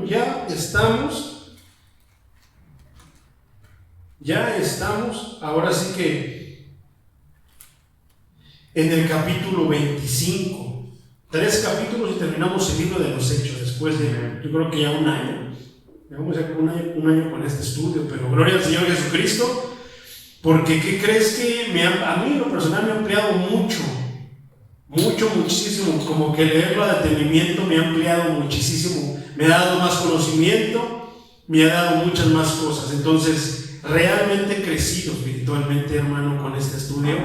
ya estamos, ahora sí que en el capítulo 25, 3 capítulos y terminamos el libro de los Hechos, después de, yo creo que ya un año, llevamos ya un año con este estudio, pero gloria al Señor Jesucristo, porque ¿qué crees que a mí en lo personal me ha ampliado muchísimo, como que leerlo a detenimiento me ha ampliado muchísimo, me ha dado más conocimiento, me ha dado muchas más cosas. Entonces realmente he crecido espiritualmente, hermano, con este estudio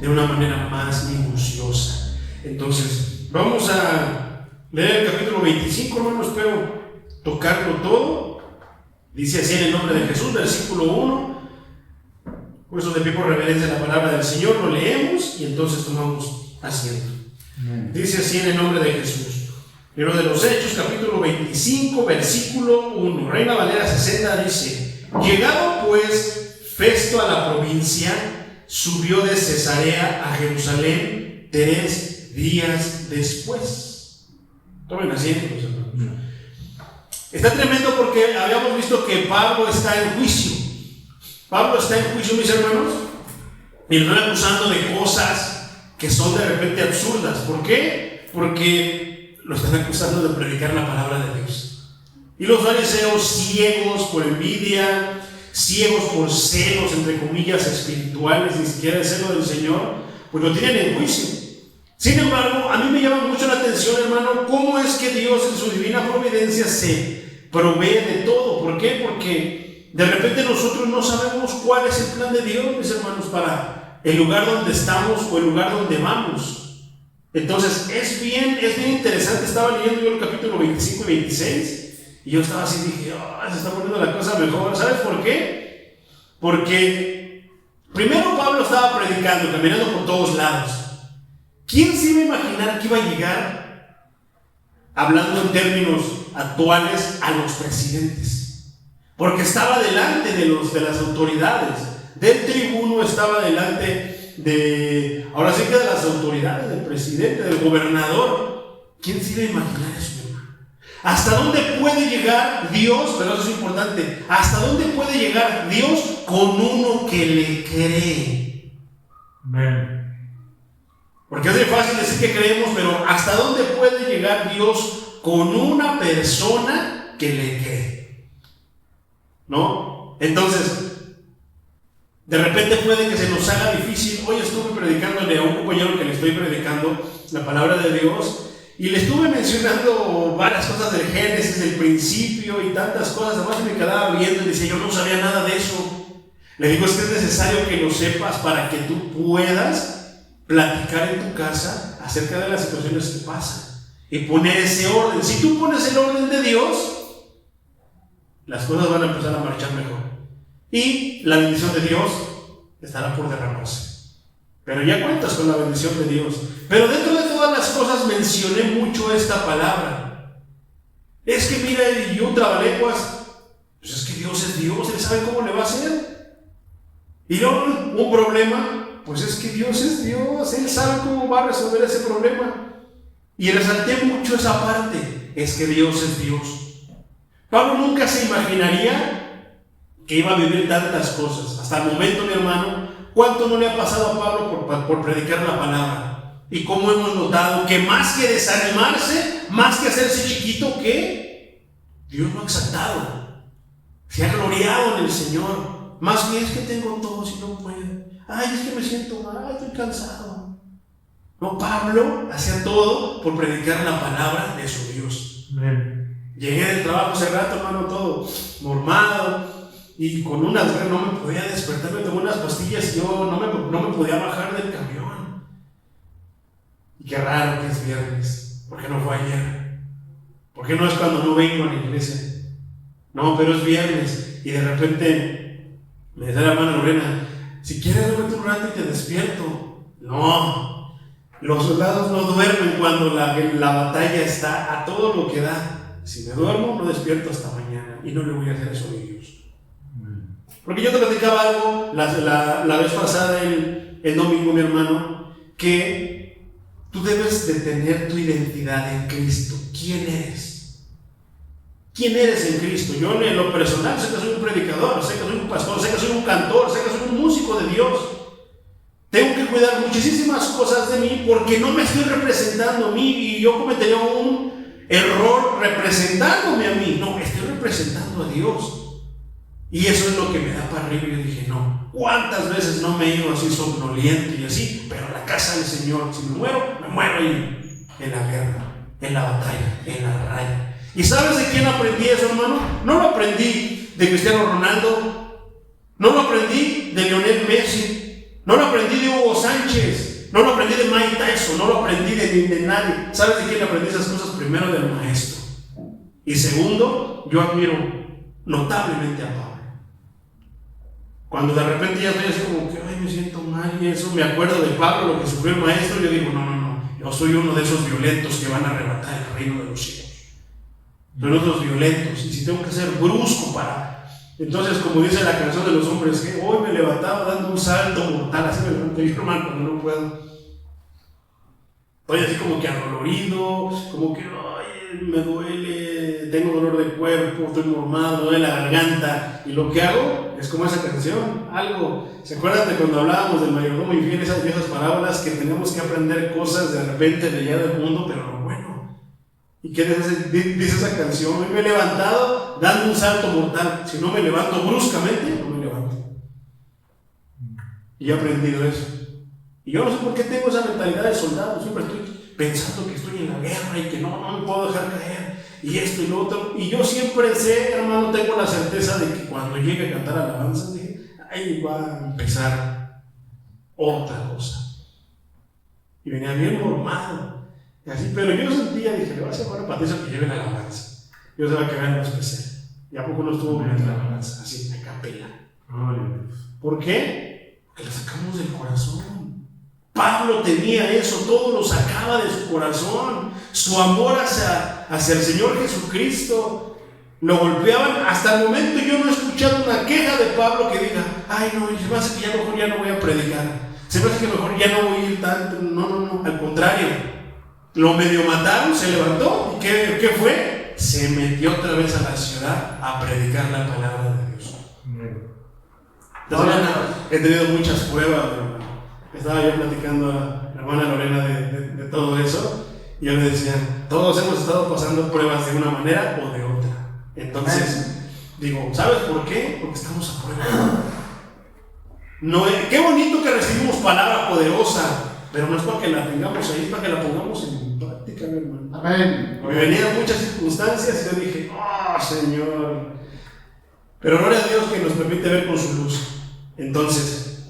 de una manera más minuciosa. Entonces vamos a leer el capítulo 25, hermano, espero tocarlo todo. Dice así en el nombre de Jesús, versículo 1. Puesto de pie por reverencia a la palabra del Señor, lo leemos y entonces tomamos asiento. Dice así en el nombre de Jesús. Libro de los Hechos, capítulo 25, versículo 1. Reina Valera 60 dice: llegado pues Festo a la provincia, subió de Cesarea a Jerusalén 3 días después. Tomen asiento, pues, hermanos. Está tremendo porque habíamos visto que Pablo está en juicio. Pablo está en juicio, mis hermanos, y lo están acusando de cosas que son de repente absurdas. ¿Por qué? Porque lo están acusando de predicar la palabra de Dios. Y los fariseos, ciegos por envidia, ciegos por celos, entre comillas, espirituales, ni siquiera el celo del Señor, pues lo tienen en juicio. Sin embargo, a mí me llama mucho la atención, hermano, cómo es que Dios en su divina providencia se provee de todo. ¿Por qué? Porque de repente nosotros no sabemos cuál es el plan de Dios, mis hermanos, para el lugar donde estamos o el lugar donde vamos. Entonces es bien interesante. Estaba leyendo yo el capítulo 25 y 26 y yo estaba así, dije, se está poniendo la cosa mejor. ¿Sabes por qué? Porque primero Pablo estaba predicando, caminando por todos lados. ¿Quién se iba a imaginar que iba a llegar, hablando en términos actuales, a los presidentes? Porque estaba delante de las autoridades, del tribuno, estaba delante de, ahora sí que de las autoridades, del presidente, del gobernador. ¿Quién se iba a imaginar eso, hermano? ¿Hasta dónde puede llegar Dios? Pero eso es importante. ¿Hasta dónde puede llegar Dios con uno que le cree? Amén. Porque es muy fácil decir que creemos, pero ¿hasta dónde puede llegar Dios con una persona que le cree? ¿No? Entonces, de repente puede que se nos haga difícil. Hoy estuve predicándole a un compañero que le estoy predicando la palabra de Dios y le estuve mencionando varias cosas del Génesis, del principio y tantas cosas. Además me quedaba viendo y decía, yo no sabía nada de eso. Le digo, es que es necesario que lo sepas para que tú puedas platicar en tu casa acerca de las situaciones que pasan y poner ese orden. Si tú pones el orden de Dios, las cosas van a empezar a marchar mejor y la bendición de Dios estará por derramarse. Pero ya cuentas con la bendición de Dios. Pero dentro de todas las cosas mencioné mucho esta palabra. Es que mira, yo trabalenguas, pues es que Dios es Dios, Él sabe cómo le va a hacer. Y luego un problema, pues es que Dios es Dios, Él sabe cómo va a resolver ese problema. Y resalté mucho esa parte, es que Dios es Dios. Pablo nunca se imaginaría que iba a vivir tantas cosas. Hasta el momento, mi hermano, ¿cuánto no le ha pasado a Pablo por predicar la palabra? Y cómo hemos notado que más que desanimarse, más que hacerse chiquito, ¿qué? Dios lo ha exaltado. Se ha gloriado en el Señor. Más que es que tengo todo si no puedo. Ay, es que me siento mal, estoy cansado. No, Pablo hacía todo por predicar la palabra de su Dios. Amén. Llegué del trabajo hace rato, hermano, todo mormado y con unas ganas, no me podía despertar, me tomé unas pastillas y yo no me podía bajar del camión. Y qué raro que es viernes. ¿Por qué no fue ayer? ¿Por qué no es cuando no vengo a la iglesia? No, pero es viernes y de repente me da la hermana Lorena, si quieres duerme un rato y te despierto. No, los soldados no duermen cuando la batalla está a todo lo que da. Si me duermo, no despierto hasta mañana y no le voy a hacer eso a Dios. Porque yo te platicaba algo la vez pasada, el domingo, mi hermano, que tú debes de tener tu identidad en Cristo. ¿Quién eres? quién eres en Cristo. Yo en lo personal sé que soy un predicador, sé que soy un pastor, sé que soy un cantor, sé que soy un músico de Dios. Tengo que cuidar muchísimas cosas de mí porque no me estoy representando a mí y yo cometería un error representándome a mí. No, estoy representando a Dios. Y eso es lo que me da para arriba. Yo dije, no, ¿cuántas veces no me he ido así somnoliento y así? Pero en la casa del Señor, si me muero ahí, en la guerra, en la batalla, en la raya. ¿Y sabes de quién aprendí eso, hermano? No lo aprendí de Cristiano Ronaldo, no lo aprendí de Lionel Messi, no lo aprendí de Hugo Sánchez, no lo aprendí de Mike Tyson, no lo aprendí de nadie. ¿Sabes de quién aprendí esas cosas? Primero, del maestro. Y segundo, yo admiro notablemente a Pablo. Cuando de repente ya estoy así como que, ay, me siento mal y eso, me acuerdo de Pablo, lo que sufrió el maestro, yo digo, no, yo soy uno de esos violentos que van a arrebatar el reino de los cielos. Soy uno de los violentos, y si tengo que ser brusco para... Entonces, como dice la canción de los hombres, que hoy me levantaba dando un salto mortal, así me levanto yo, hermano, cuando no puedo. Estoy así como que adolorido, como que, ay, me duele, tengo dolor de cuerpo, estoy mormado, me duele la garganta, y lo que hago es como esa canción, algo. ¿Se acuerdan de cuando hablábamos del mayordomo infiel, esas viejas parábolas que tenemos que aprender cosas de repente de allá del mundo, pero lo bueno? ¿Y qué dice esa canción? Hoy me he levantado dando un salto mortal. Si no me levanto bruscamente, no me levanto. Y he aprendido eso. Y yo no sé por qué tengo esa mentalidad de soldado. Siempre estoy pensando que estoy en la guerra y que no me puedo dejar caer. Y esto y lo otro. Y yo siempre sé, hermano, tengo la certeza de que cuando llegue a cantar alabanzas, ahí va a empezar otra cosa. Y venía bien mormado. Y así, pero yo sentía, dije, le voy a hacer para Patricia que lleve la alabanza. Yo se va a quedar en lo especial. ¿Y a poco no estuvo bien la alabanza? Así, a capela. ¿Por qué? Porque la sacamos del corazón. Pablo tenía eso, todo lo sacaba de su corazón. Su amor hacia el Señor Jesucristo. Lo golpeaban. Hasta el momento yo no he escuchado una queja de Pablo que diga, ay no, se me hace que ya mejor ya no voy a predicar. Se me hace que mejor ya no voy a ir tanto. No, al contrario. Lo medio mataron, se levantó. ¿Y qué fue? Se metió otra vez a la ciudad a predicar la palabra de Dios. He tenido muchas pruebas. Estaba yo platicando a la hermana Lorena de todo eso. Y yo le decía, todos hemos estado pasando pruebas de una manera o de otra. Entonces, digo, ¿sabes por qué? Porque estamos a prueba. No, qué bonito que recibimos palabra poderosa. Pero no es para que la tengamos ahí, es para que la pongamos en práctica, mi hermano. Amén. Me venían muchas circunstancias y yo dije, Señor. Pero gloria a Dios que nos permite ver con su luz. Entonces,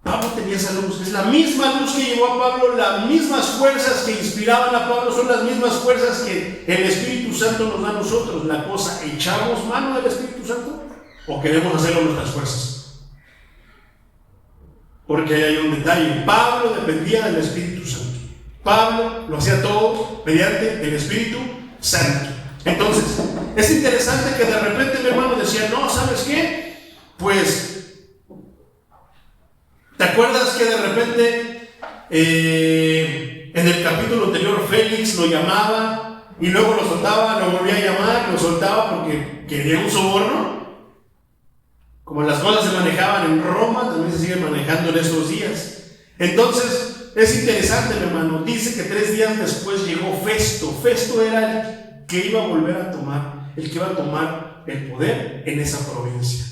Pablo tenía esa luz. Es la misma luz que llevó a Pablo, las mismas fuerzas que inspiraban a Pablo, son las mismas fuerzas que el Espíritu Santo nos da a nosotros. La cosa, ¿echamos mano del Espíritu Santo o queremos hacerlo nuestras fuerzas? Porque hay un detalle. Pablo dependía del Espíritu Santo. Pablo lo hacía todo mediante el Espíritu Santo. Entonces, es interesante que de repente mi hermano decía, no, ¿sabes qué? Pues, ¿te acuerdas que de repente en el capítulo anterior Félix lo llamaba y luego lo soltaba, lo volvía a llamar, lo soltaba porque quería un soborno? Como las cosas se manejaban en Roma, también se siguen manejando en estos días. Entonces, es interesante, mi hermano. Dice que 3 días después llegó Festo. Festo era el que iba a volver a tomar, el que iba a tomar el poder en esa provincia.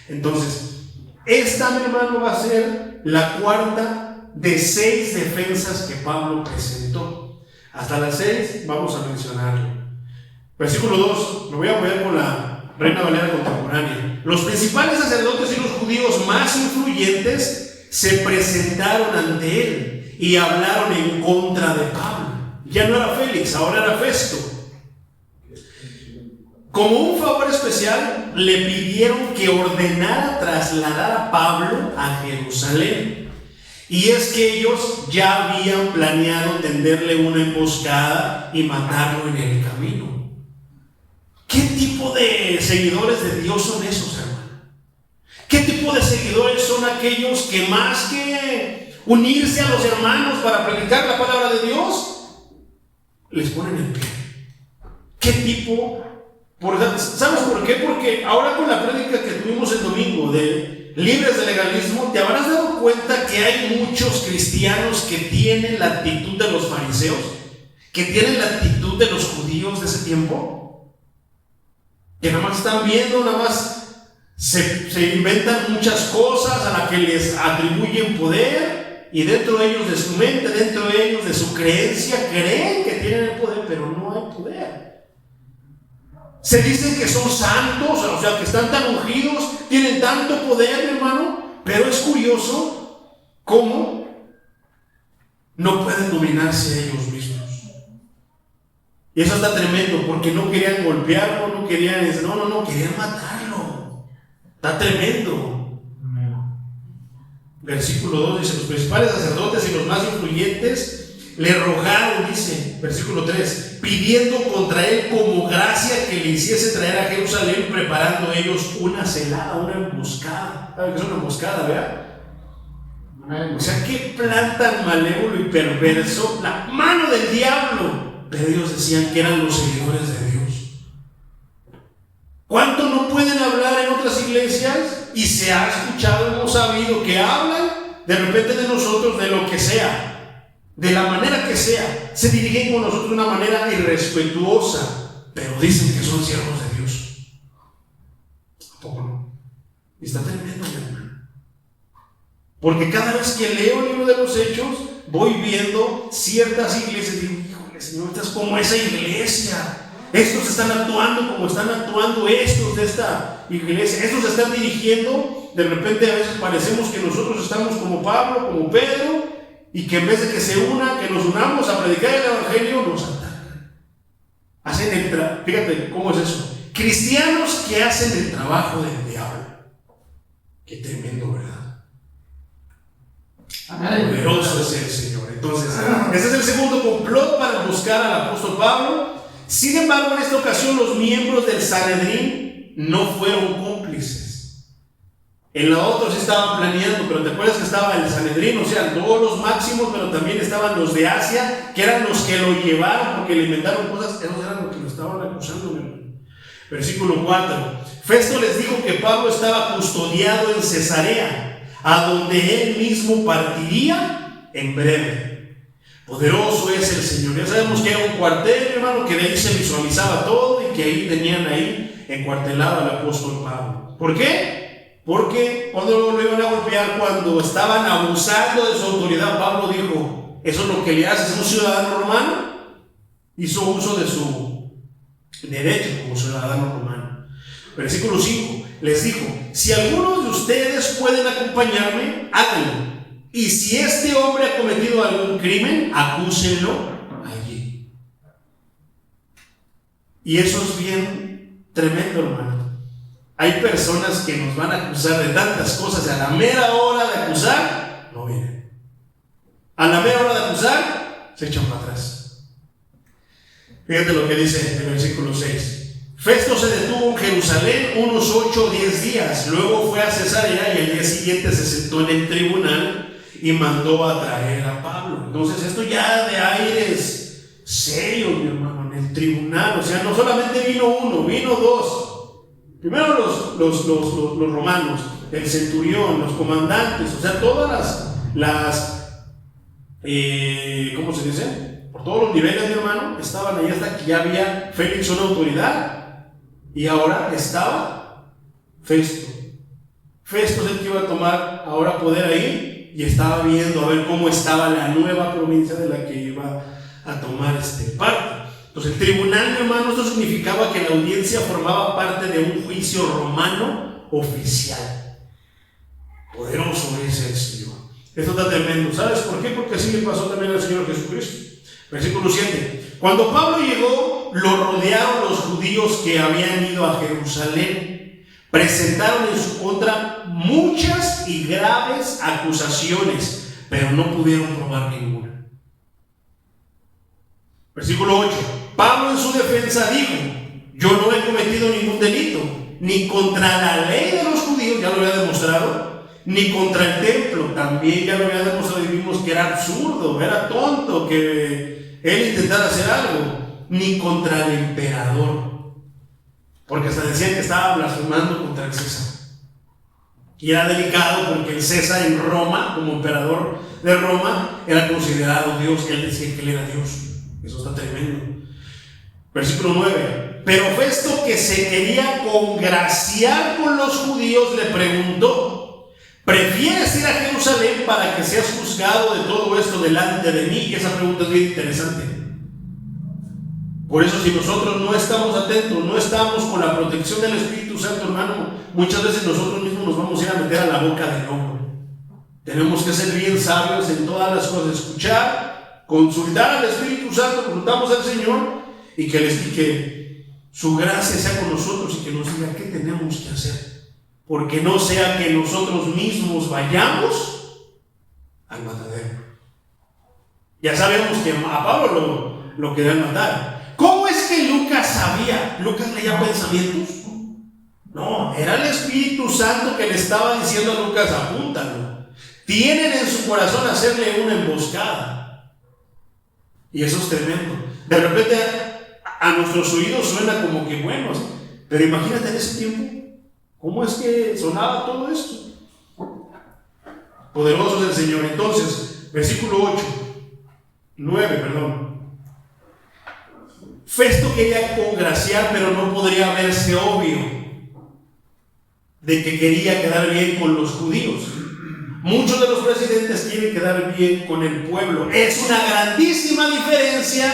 Entonces, esta, mi hermano, va a ser la cuarta de 6 defensas que Pablo presentó. Hasta las 6 vamos a mencionarlo. Versículo 2, me voy a apoyar con la Reina Valera contemporánea. Los principales sacerdotes y los judíos más influyentes se presentaron ante él y hablaron en contra de Pablo. Ya no era Félix, ahora era Festo. Como un favor especial, le pidieron que ordenara trasladar a Pablo a Jerusalén. Y es que ellos ya habían planeado tenderle una emboscada y matarlo en el camino. ¿Qué tipo de seguidores de Dios son esos, hermano? ¿Qué tipo de seguidores son aquellos que más que unirse a los hermanos para predicar la palabra de Dios, les ponen el pie? ¿Qué tipo ¿Sabes por qué? Porque ahora con la prédica que tuvimos el domingo de libres de legalismo, te habrás dado cuenta que hay muchos cristianos que tienen la actitud de los fariseos, que tienen la actitud de los judíos de ese tiempo, que nada más están viendo, nada más se inventan muchas cosas a las que les atribuyen poder, y dentro de ellos, de su mente, dentro de ellos, de su creencia, creen que tienen el poder, pero no hay poder. Se dicen que son santos, o sea, que están tan ungidos, tienen tanto poder, hermano, pero es curioso cómo no pueden dominarse a ellos mismos. Y eso está tremendo, porque no querían golpearlo, no querían matarlo. Está tremendo. Versículo 2 dice: los principales sacerdotes y los más influyentes le rogaron, dice, versículo 3, pidiendo contra él como gracia que le hiciese traer a Jerusalén, preparando ellos una celada, una emboscada. ¿Saben qué es una emboscada, verdad? O sea, qué plan tan malévolo y perverso, la mano del diablo. Pero ellos decían que eran los seguidores de Dios. ¿Cuánto no pueden hablar en otras iglesias? Y se ha escuchado, hemos sabido que hablan de repente de nosotros, de lo que sea, de la manera que sea, se dirigen con nosotros de una manera irrespetuosa, pero dicen que son siervos de Dios. ¿A poco no? Y está tremendo, mi hermano. Porque cada vez que leo el libro de los Hechos, voy viendo ciertas iglesias y digo: híjole, Señor, esta es como esa iglesia. Estos están actuando como están actuando estos de esta iglesia. Estos se están dirigiendo. De repente a veces parecemos que nosotros estamos como Pablo, como Pedro, y que en vez de que nos unamos a predicar el evangelio, nos atacan. Fíjate cómo es eso. Cristianos que hacen el trabajo del diablo. Qué tremendo, ¿verdad? Poderoso es el Señor. Entonces, ese es el segundo complot para buscar al apóstol Pablo. Sin embargo, en esta ocasión los miembros del Sanedrín no fueron cómplices. En la otra sí estaban planeando, pero ¿te acuerdas que estaba el Sanedrín? O sea, todos los máximos, pero también estaban los de Asia, que eran los que lo llevaron porque le inventaron cosas. Esos eran los que lo estaban acusando. Versículo 4. Festo les dijo que Pablo estaba custodiado en Cesarea, a donde él mismo partiría en breve. Poderoso es el Señor. Ya sabemos que era un cuartel, hermano, que de ahí se visualizaba todo y que ahí tenían encuartelado al apóstol Pablo. ¿Por qué? Porque cuando lo iban a golpear, cuando estaban abusando de su autoridad, Pablo dijo: eso es lo que le hace, es un ciudadano romano. Hizo uso de su derecho como ciudadano romano. Versículo 5. Les dijo: si algunos de ustedes pueden acompañarme, háganlo. Y si este hombre ha cometido algún crimen, acúsenlo allí. Y eso es bien tremendo, hermano. Hay personas que nos van a acusar de tantas cosas y a la mera hora de acusar, no vienen. A la mera hora de acusar, se echan para atrás. Fíjate lo que dice el versículo 6. Festo se detuvo en Jerusalén unos 8 o 10 días. Luego fue a Cesarea y al día siguiente se sentó en el tribunal y mandó a traer a Pablo. Entonces esto ya de aires serios, mi hermano, en el tribunal. O sea, no solamente vino uno, vino dos. Primero los romanos, el centurión, los comandantes, o sea, todas ¿cómo se dice? Por todos los niveles, mi hermano, estaban ahí hasta que ya había Félix una autoridad. Y ahora estaba Festo. Festo es el que iba a tomar ahora poder ahí. Y estaba viendo a ver cómo estaba la nueva provincia de la que iba a tomar parte. Entonces el tribunal, mi hermano, esto significaba que la audiencia formaba parte de un juicio romano oficial. Poderoso es el Señor. Esto está tremendo. ¿Sabes por qué? Porque así le pasó también al Señor Jesucristo. Versículo 7. Cuando Pablo llegó, lo rodearon los judíos que habían ido a Jerusalén. Presentaron en su contra muchas y graves acusaciones, pero no pudieron probar ninguna. Versículo 8. Pablo en su defensa dijo: yo no he cometido ningún delito, ni contra la ley de los judíos, ya lo había demostrado, ni contra el templo, también ya lo había demostrado y vimos que era absurdo, era tonto que él intentara hacer algo, ni contra el emperador. porque hasta decían que estaba blasfemando contra el César. Y era delicado porque el César en Roma, como emperador de Roma, era considerado Dios. Él decía que él era Dios. Eso está tremendo. Versículo 9. Pero Festo, que se quería congraciar con los judíos, le preguntó: ¿prefieres ir a Jerusalén para que seas juzgado de todo esto delante de mí? Y esa pregunta es bien interesante. Por eso, si nosotros no estamos atentos, no estamos con la protección del Espíritu Santo, hermano, muchas veces nosotros mismos nos vamos a ir a meter a la boca del lobo. Tenemos que ser bien sabios en todas las cosas, escuchar, consultar al Espíritu Santo, consultamos al Señor, y que su gracia sea con nosotros y que nos diga qué tenemos que hacer. Porque no sea que nosotros mismos vayamos al matadero. Ya sabemos que a Pablo lo querían matar. ¿Cómo es que Lucas sabía? ¿Lucas leía pensamientos? No, era el Espíritu Santo que le estaba diciendo a Lucas: apúntalo. Tienen en su corazón hacerle una emboscada. Y eso es tremendo. De repente a nuestros oídos suena como que bueno, pero imagínate en ese tiempo, ¿cómo es que sonaba todo esto? Poderoso es el Señor. Entonces, versículo 9, Festo quería congraciar, pero no podría verse obvio de que quería quedar bien con los judíos. Muchos de los presidentes quieren quedar bien con el pueblo. Es una grandísima diferencia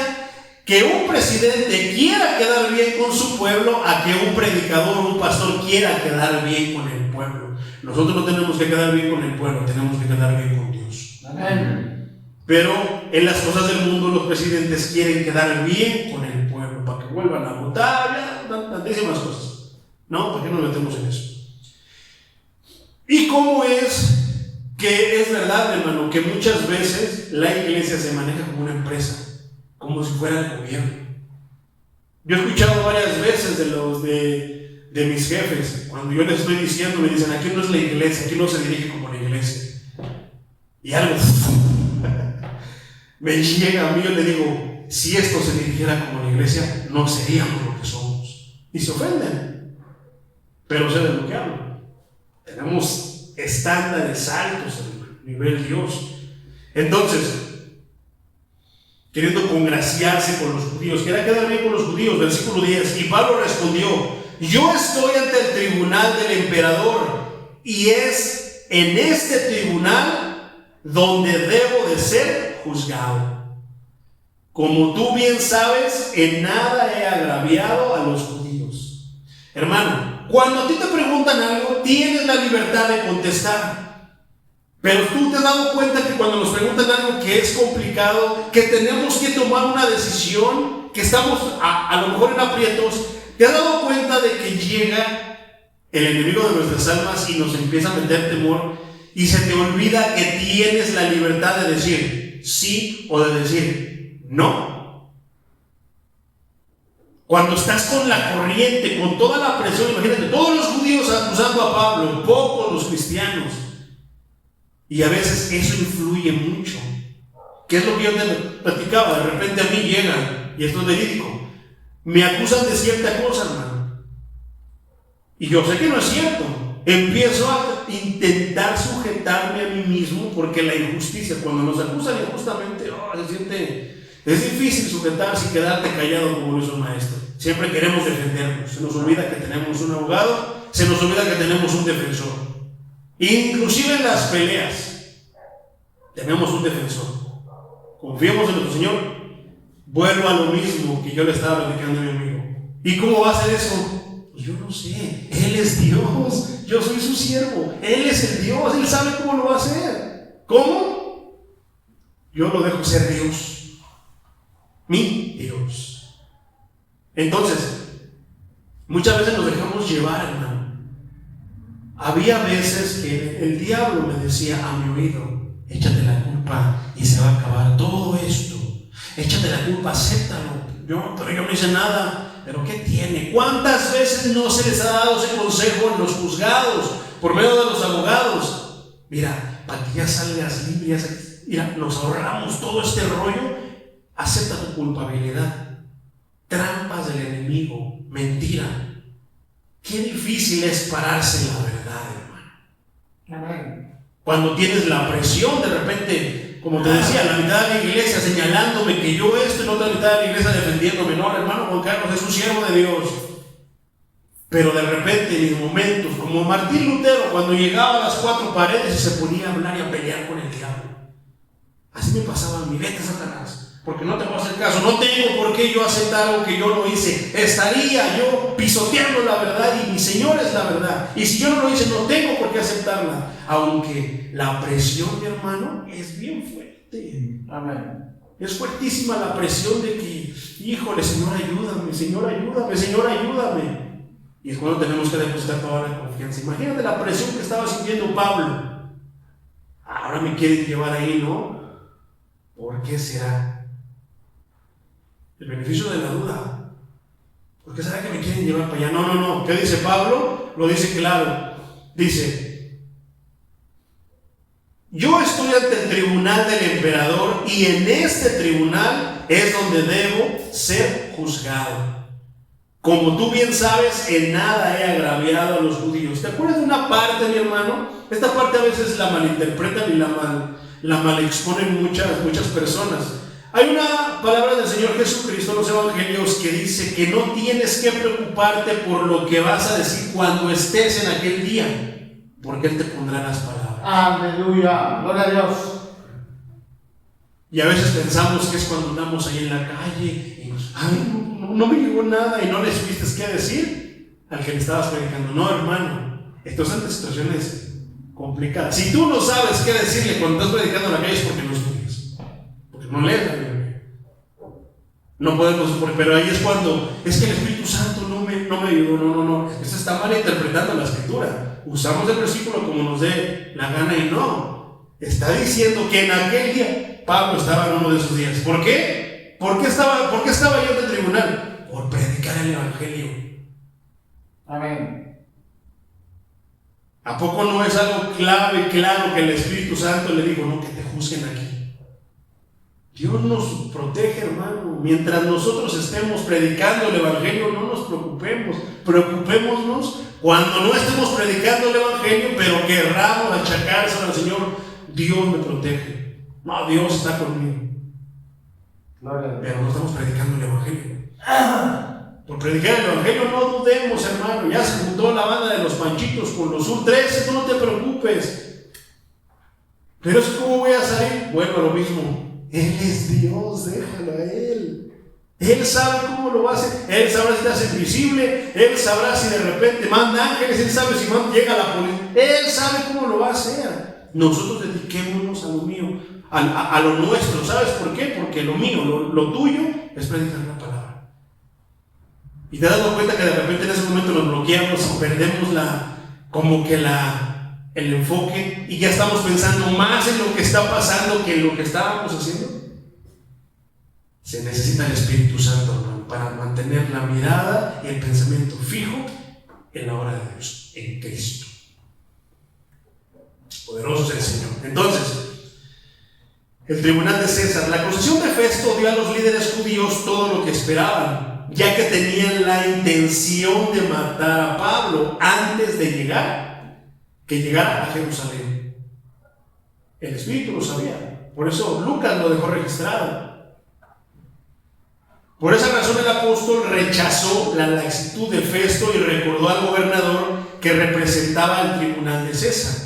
que un presidente quiera quedar bien con su pueblo a que un predicador o un pastor quiera quedar bien con el pueblo. Nosotros no tenemos que quedar bien con el pueblo, tenemos que quedar bien con Dios. Amén. Pero en las cosas del mundo los presidentes quieren quedar bien con el pueblo para que vuelvan a votar, tantísimas cosas. ¿No? ¿Para qué nos metemos en eso? ¿Y cómo es que es verdad, hermano, que muchas veces la iglesia se maneja como una empresa, como si fuera el gobierno? Yo he escuchado varias veces de mis jefes, cuando yo les estoy diciendo, me dicen: aquí no es la iglesia, aquí no se dirige como la iglesia. Y algo me llega a mí, yo le digo: si esto se dirigiera como la iglesia, no seríamos lo que somos. Y se ofenden, pero sé de lo que hablo. Tenemos estándares altos a nivel Dios. Entonces, queriendo congraciarse con los judíos, quería quedar bien con los judíos. Versículo 10. Y Pablo respondió: yo estoy ante el tribunal del emperador, y es en este tribunal donde debo de ser juzgado. Como tú bien sabes, en nada he agraviado a los judíos. Hermano, cuando a ti te preguntan algo, tienes la libertad de contestar. Pero tú te has dado cuenta que cuando nos preguntan algo que es complicado, que tenemos que tomar una decisión, que estamos a lo mejor en aprietos, ¿te has dado cuenta de que llega el enemigo de nuestras almas y nos empieza a meter temor y se te olvida que tienes la libertad de decir sí o de decir no? Cuando estás con la corriente, con toda la presión, imagínate, todos los judíos acusando a Pablo, pocos los cristianos. Y a veces eso influye mucho. ¿Qué es lo que yo te platicaba? De repente a mí llegan, y esto es verídico, me acusan de cierta cosa, hermano. Y yo sé que no es cierto. Empiezo a intentar sujetarme a mí mismo, porque la injusticia, cuando nos acusan injustamente, es difícil sujetarse y quedarte callado como lo hizo el maestro. Siempre queremos defendernos. Se nos olvida que tenemos un abogado, se nos olvida que tenemos un defensor. Inclusive en las peleas tenemos un defensor. Confiemos en nuestro Señor. Vuelvo a lo mismo que yo le estaba platicando a mi amigo. ¿Y cómo va a ser eso? Pues yo no sé. Él es Dios, yo soy su siervo. Él es el Dios, Él sabe cómo lo va a hacer. ¿Cómo? Yo lo dejo ser Dios, mi Dios. Entonces, muchas veces nos dejamos llevar, hermano. Había veces que el diablo me decía a mi oído: échate la culpa y se va a acabar todo esto. Échate la culpa, acéptalo. Pero yo no hice nada. ¿Pero qué tiene? ¿Cuántas veces no se les ha dado ese consejo en los juzgados, por medio de los abogados? Mira, para que ya salgas libre, mira, nos ahorramos todo este rollo. Acepta tu culpabilidad. Trampas del enemigo, mentira. qué difícil es pararse en la verdad, hermano. Amén. Cuando tienes la presión, de repente, como te decía, la mitad de la iglesia señalándome que yo esto y la otra mitad de la iglesia defendiéndome. No, hermano Juan Carlos es un siervo de Dios. Pero de repente, en mis momentos, como Martín Lutero, cuando llegaba a las cuatro paredes y se ponía a hablar y a pelear con el diablo. Así me pasaba a mí, vete Satanás, porque no te voy a hacer caso, no tengo por qué yo aceptar algo que yo no hice. Estaría yo pisoteando la verdad y mi Señor es la verdad. Y si yo no lo hice, no tengo por qué aceptarla. Aunque la presión, mi hermano, es bien fuerte. Amén. Es fuertísima la presión de que, híjole, Señor, ayúdame, Señor, ayúdame, Señor, ayúdame. Y es cuando tenemos que depositar toda la confianza. Imagínate la presión que estaba sintiendo Pablo. Ahora me quieren llevar ahí, ¿no? ¿Por qué será? El beneficio de la duda. ¿Por qué será que me quieren llevar para allá? No. ¿Qué dice Pablo? Lo dice claro. Dice: yo estoy ante el tribunal del emperador y en este tribunal es donde debo ser juzgado. Como tú bien sabes, en nada he agraviado a los judíos. ¿Te acuerdas de una parte, mi hermano? Esta parte a veces la malinterpretan y la malexponen muchas personas. Hay una palabra del Señor Jesucristo en los evangelios que dice que no tienes que preocuparte por lo que vas a decir cuando estés en aquel día, porque Él te pondrá las palabras. Aleluya, gloria a Dios. Y a veces pensamos que es cuando andamos ahí en la calle y no me llegó nada y no le supiste qué decir al que le estabas predicando. No, hermano, estos son situaciones complicadas. Si tú no sabes qué decirle cuando estás predicando en la calle es porque no estudias, porque no lees la Biblia. No podemos, pero ahí es cuando es que el Espíritu Santo no me ayudó. No. Eso está mal interpretando la Escritura. Usamos el versículo como nos dé la gana y no. Está diciendo que en aquel día Pablo estaba en uno de esos días. ¿Por qué? ¿Por qué estaba yo en el tribunal? Por predicar el Evangelio. Amén. ¿A poco no es algo clave y claro que el Espíritu Santo le dijo, no, que te juzguen aquí? Dios nos protege, hermano. Mientras nosotros estemos predicando el Evangelio, no nos preocupemos. Preocupémonos cuando no estemos predicando el Evangelio, pero querramos achacárselo al Señor. Dios me protege. No, Dios está conmigo. Pero no estamos predicando el Evangelio. Por predicar el Evangelio no dudemos, hermano. Ya se juntó la banda de los Panchitos con los Sur-13, tú no te preocupes. Pero es como voy a salir. Bueno, lo mismo. Él es Dios, déjalo a Él. Él sabe cómo lo va a hacer. Él sabrá si te hace invisible. Él sabrá si de repente manda ángeles. Él sabe si llega la policía. Él sabe cómo lo va a hacer. Nosotros dediquémonos a lo mío, a lo nuestro. ¿Sabes por qué? Porque lo mío, lo tuyo es predicar la palabra. Y te das cuenta que de repente en ese momento nos bloqueamos y perdemos el enfoque y ya estamos pensando más en lo que está pasando que en lo que estábamos haciendo. Se necesita el Espíritu Santo, hermano, para mantener la mirada y el pensamiento fijo en la obra de Dios, en Cristo. Poderoso es el Señor. Entonces, el tribunal de César, la acusación de Festo dio a los líderes judíos todo lo que esperaban, ya que tenían la intención de matar a Pablo antes de llegara a Jerusalén. El Espíritu lo sabía, por eso Lucas lo dejó registrado. Por esa razón el apóstol rechazó la laxitud de Festo y recordó al gobernador que representaba al tribunal de César,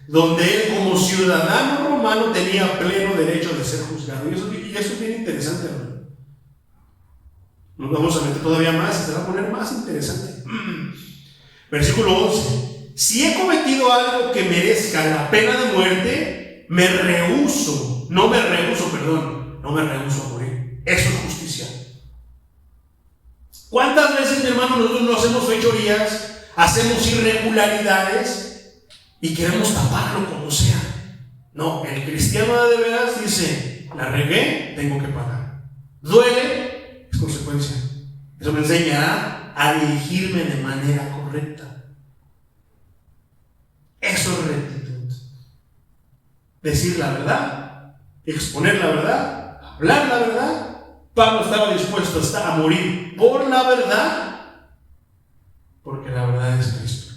donde él como ciudadano romano tenía pleno derecho de ser juzgado. Y eso es bien interesante, hermano. Nos vamos a meter todavía más y se va a poner más interesante. Versículo 11. Si he cometido algo que merezca la pena de muerte, no me rehuso a morir. Eso es justicia. ¿Cuántas veces, mi hermano, nosotros no hacemos fechorías, hacemos irregularidades y queremos taparlo como sea? No, el cristiano de veras dice, la regué, tengo que pagar. Duele, es consecuencia. Eso me enseñará a dirigirme de manera correcta. Eso es rectitud. Decir la verdad, exponer la verdad, hablar la verdad. Pablo estaba dispuesto a morir por la verdad porque la verdad es Cristo.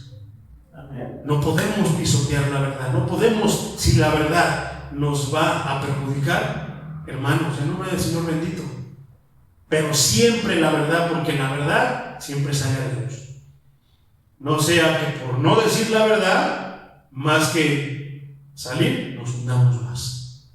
Amén. No podemos pisotear la verdad, no podemos, si la verdad nos va a perjudicar, hermanos, en nombre del Señor bendito, pero siempre la verdad, porque la verdad siempre sale a Dios. No sea que por no decir la verdad, más que salir, nos hundamos más.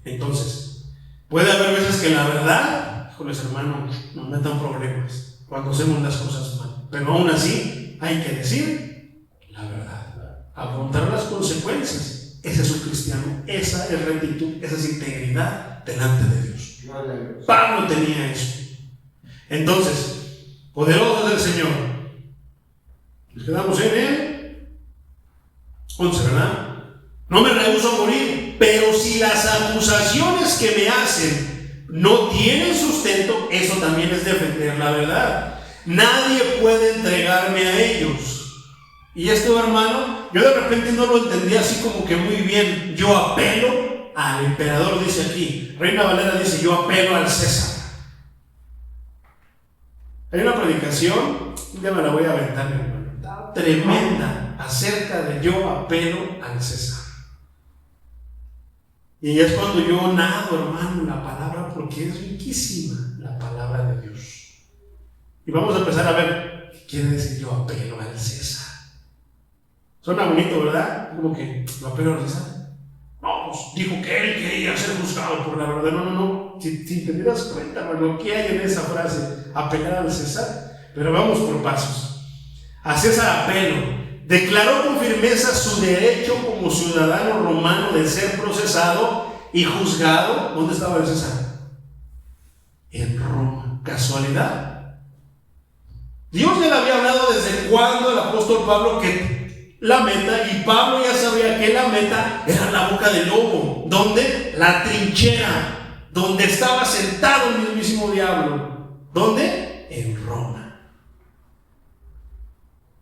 Entonces, puede haber veces que la verdad, híjoles hermanos, nos metan problemas cuando hacemos las cosas mal, pero aún así hay que decir la verdad, afrontar las consecuencias. Ese es un cristiano, esa es rectitud, esa es integridad delante de Dios. Pablo tenía eso. Entonces, poderoso es el Señor. Nos quedamos en el 11, ¿verdad? No me rehúso a morir, pero si las acusaciones que me hacen no tienen sustento, eso también es defender la verdad. Nadie puede entregarme a ellos. Y esto, hermano, yo de repente no lo entendí así como que muy bien. Yo apelo al emperador, dice aquí. Reina Valera dice, yo apelo al César. Hay una predicación, ya me la voy a aventar, mi hermano, está tremenda, acerca de yo apelo al César. Y es cuando yo nado, hermano, la palabra, porque es riquísima la palabra de Dios. Y vamos a empezar a ver qué quiere decir yo apelo al César. Suena bonito, ¿verdad? Como que lo apelo al César. No, pues dijo que él quería ser juzgado por la verdad. No. Si te das cuenta, hermano, ¿qué hay en esa frase? Apelar al César. Pero vamos por pasos. A César apelo. Declaró con firmeza su derecho como ciudadano romano de ser procesado y juzgado. ¿Dónde estaba el César? En Roma. ¿Casualidad? Dios ya le había hablado desde cuando el apóstol Pablo que la meta, y Pablo ya sabía que la meta era la boca del lobo. ¿Dónde? La trinchera, donde estaba sentado el mismísimo diablo. ¿Dónde? En Roma.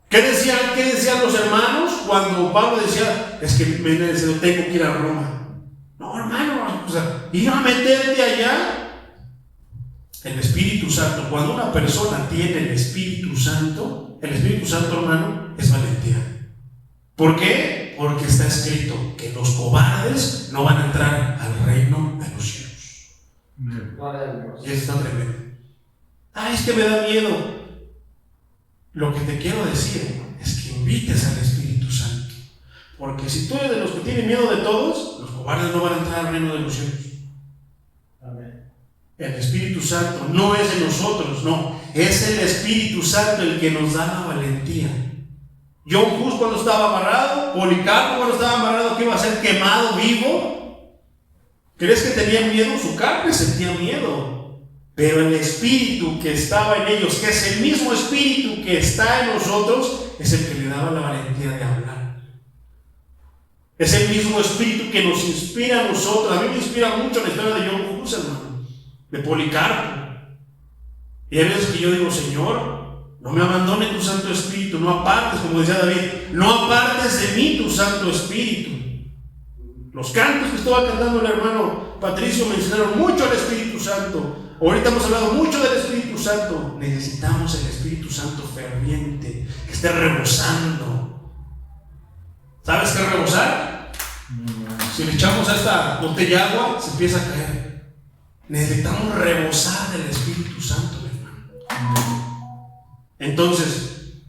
¿Qué decían los hermanos cuando Pablo decía, es que me tengo que ir a Roma? No, hermano, ir a meterte allá. El Espíritu Santo, cuando una persona tiene el Espíritu Santo, hermano, es valentía. ¿Por qué? Porque está escrito que los cobardes no van a entrar al reino de los cielos. Y eso está tremendo. Es que me da miedo. Lo que te quiero decir es que invites al Espíritu Santo. Porque si tú eres de los que tienen miedo de todos, los cobardes no van a entrar al reino de los cielos. Amén. El Espíritu Santo no es de nosotros, no. Es el Espíritu Santo el que nos da la valentía. John Hus cuando estaba amarrado, Policarpo cuando estaba amarrado, que iba a ser quemado vivo. ¿Crees que tenía miedo? Su carne sentía miedo. Pero el Espíritu que estaba en ellos, que es el mismo Espíritu que está en nosotros, es el que le daba la valentía de hablar. Es el mismo Espíritu que nos inspira a nosotros. A mí me inspira mucho la historia de John Hus, hermano, de Policarpo. Y hay veces que yo digo, Señor, no me abandone tu Santo Espíritu, no apartes, como decía David, no apartes de mí tu Santo Espíritu. Los cantos que estaba cantando el hermano Patricio mencionaron mucho al Espíritu Santo. Ahorita hemos hablado mucho del Espíritu Santo. Necesitamos el Espíritu Santo ferviente, que esté rebosando. ¿Sabes qué es rebosar? Si le echamos a esta botella de agua, se empieza a caer. Necesitamos rebosar del Espíritu Santo, hermano. Entonces,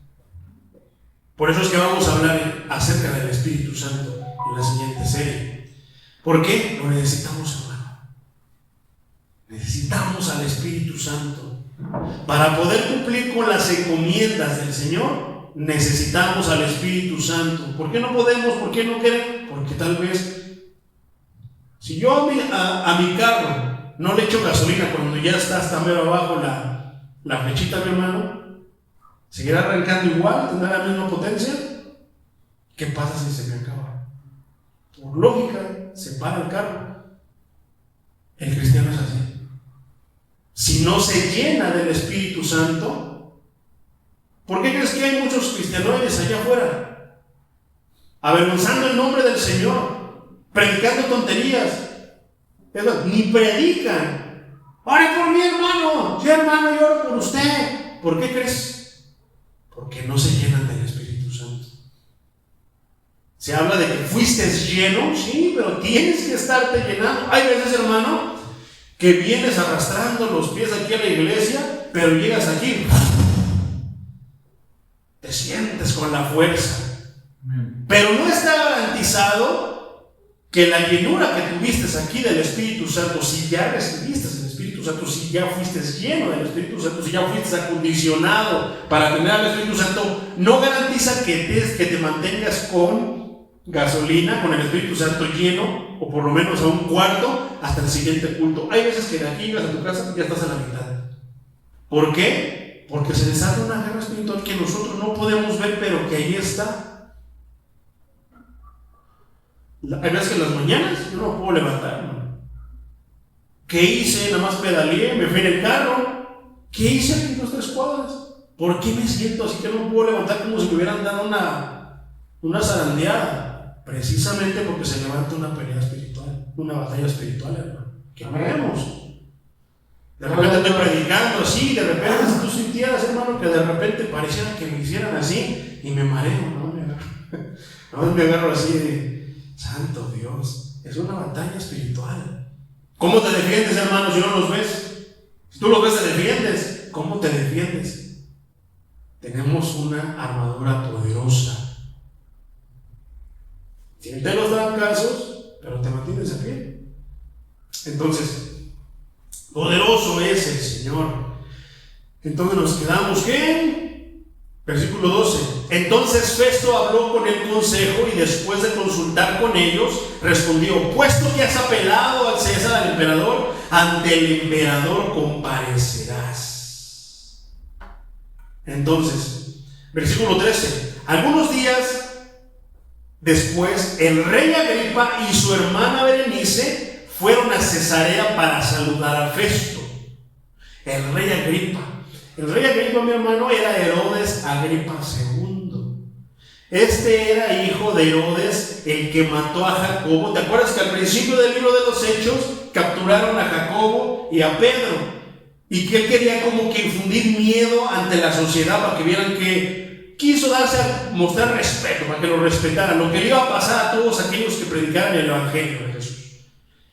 por eso es que vamos a hablar acerca del Espíritu Santo en la siguiente serie. ¿Por qué? Lo necesitamos, hermano. Necesitamos al Espíritu Santo. Para poder cumplir con las encomiendas del Señor, necesitamos al Espíritu Santo. ¿Por qué no podemos? ¿Por qué no queremos? Porque tal vez, si yo a mi carro no le echo gasolina cuando ya está hasta mero abajo la flechita, mi hermano, ¿seguirá arrancando igual? ¿Tendrá la misma potencia? ¿Qué pasa si se me acaba? Por lógica, se para el carro. El cristiano es así. Si no se llena del Espíritu Santo, ¿por qué crees que hay muchos cristianoides allá afuera? Avergonzando el nombre del Señor, predicando tonterías. Ni predican. Ore por mi hermano. Sí, hermano, yo oro por usted. ¿Por qué crees? Porque no se llenan del Espíritu Santo. Se habla de que fuiste lleno, sí, pero tienes que estarte llenando. Hay veces, hermano, que vienes arrastrando los pies aquí a la iglesia, pero llegas aquí, te sientes con la fuerza. Pero no está garantizado que la llenura que tuviste aquí del Espíritu Santo, si ya recibiste el Espíritu Santo, si ya fuiste lleno del Espíritu Santo, si ya fuiste acondicionado para tener al Espíritu Santo, no garantiza que te mantengas con gasolina, con el Espíritu Santo lleno, o por lo menos a un cuarto hasta el siguiente culto. Hay veces que de aquí llegas a tu casa y ya estás a la mitad. ¿Por qué? Porque se desata una guerra espiritual que nosotros no podemos ver, pero que ahí está. Hay veces que en las mañanas yo no me puedo levantar, ¿no? ¿Qué hice? Nada más pedaleé, me fui en el carro. ¿Qué hice aquí en 2-3 cuadras? ¿Por qué me siento así que no me puedo levantar como si me hubieran dado una zarandeada? Precisamente porque se levanta una pelea espiritual, una batalla espiritual, hermano. ¿Qué vemos? De repente estoy predicando así, de repente si tú sintieras, hermano, que de repente pareciera que me hicieran así y me mareo, ¿no? Me agarro así de, santo Dios, es una batalla espiritual. ¿Cómo te defiendes, hermano, si no los ves? Si tú los ves, te defiendes. ¿Cómo te defiendes? Tenemos una armadura poderosa. Siente los trancazos, pero te mantienes en pie. Entonces, poderoso es el Señor. Entonces nos quedamos, ¿qué? Versículo 12. Entonces Festo habló con el consejo y después de consultar con ellos, respondió: puesto que has apelado al César, al emperador, ante el emperador comparecerás. Entonces, versículo 13. Algunos días después, el rey Agripa y su hermana Berenice fueron a Cesarea para saludar a Festo. El rey Agripa, mi hermano, era Herodes Agripa II. Este era hijo de Herodes, el que mató a Jacobo. ¿Te acuerdas que al principio del libro de los Hechos capturaron a Jacobo y a Pedro? Y que él quería como que infundir miedo ante la sociedad para que vieran que quiso darse a mostrar respeto, para que lo respetaran, lo que le iba a pasar a todos aquellos que predicaran el Evangelio de Jesús.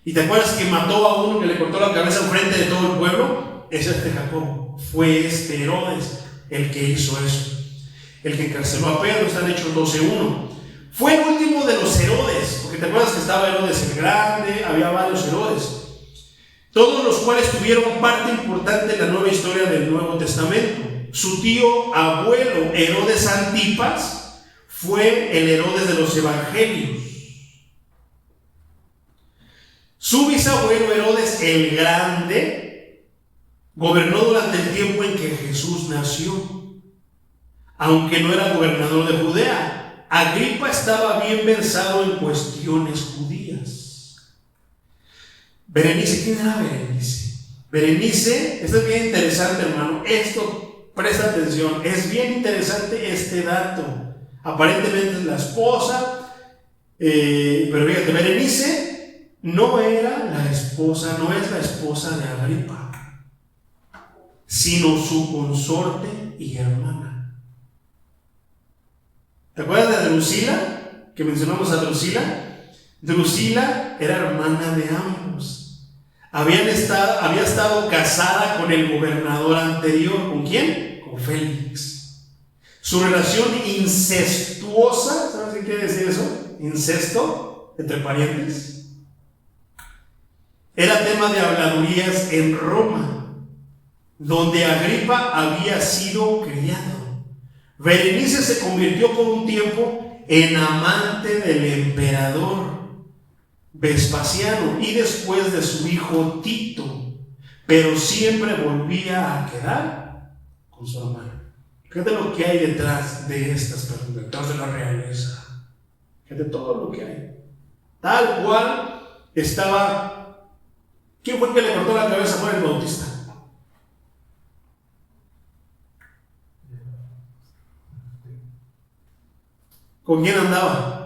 ¿Y te acuerdas que mató a uno, que le cortó la cabeza enfrente de todo el pueblo? Es Jacobo, fue Herodes el que hizo eso, el que encarceló a Pedro. Está en Hechos 12:1. Fue el último de los Herodes, porque te acuerdas que estaba Herodes el Grande, había varios Herodes, todos los cuales tuvieron parte importante en la nueva historia del Nuevo Testamento. Su tío abuelo Herodes Antipas fue el Herodes de los Evangelios. Su bisabuelo Herodes el Grande gobernó durante el tiempo en que Jesús nació, aunque no era gobernador de Judea. Agripa estaba bien versado en cuestiones judías. Berenice, ¿quién era Berenice? Berenice, esto es bien interesante, hermano. Presta atención, es bien interesante este dato. Aparentemente es la esposa, pero fíjate, Berenice no es la esposa de Agripa, sino su consorte y hermana. ¿Te acuerdas de Drusila? Que mencionamos a Drusila. Drusila era hermana de ambos. Había estado casada con el gobernador anterior. ¿Con quién? Con Félix. Su relación incestuosa, ¿sabes qué quiere decir eso? Incesto, entre parientes, era tema de habladurías en Roma, donde Agripa había sido criado. Berenice se convirtió por un tiempo en amante del emperador Vespasiano y después de su hijo Tito, pero siempre volvía a quedar con su hermano. Fíjate lo que hay detrás de estas personas, detrás de la realeza. Fíjate todo lo que hay. Tal cual estaba. ¿Quién fue el que le cortó la cabeza a Juan el Bautista? ¿Con quién andaba?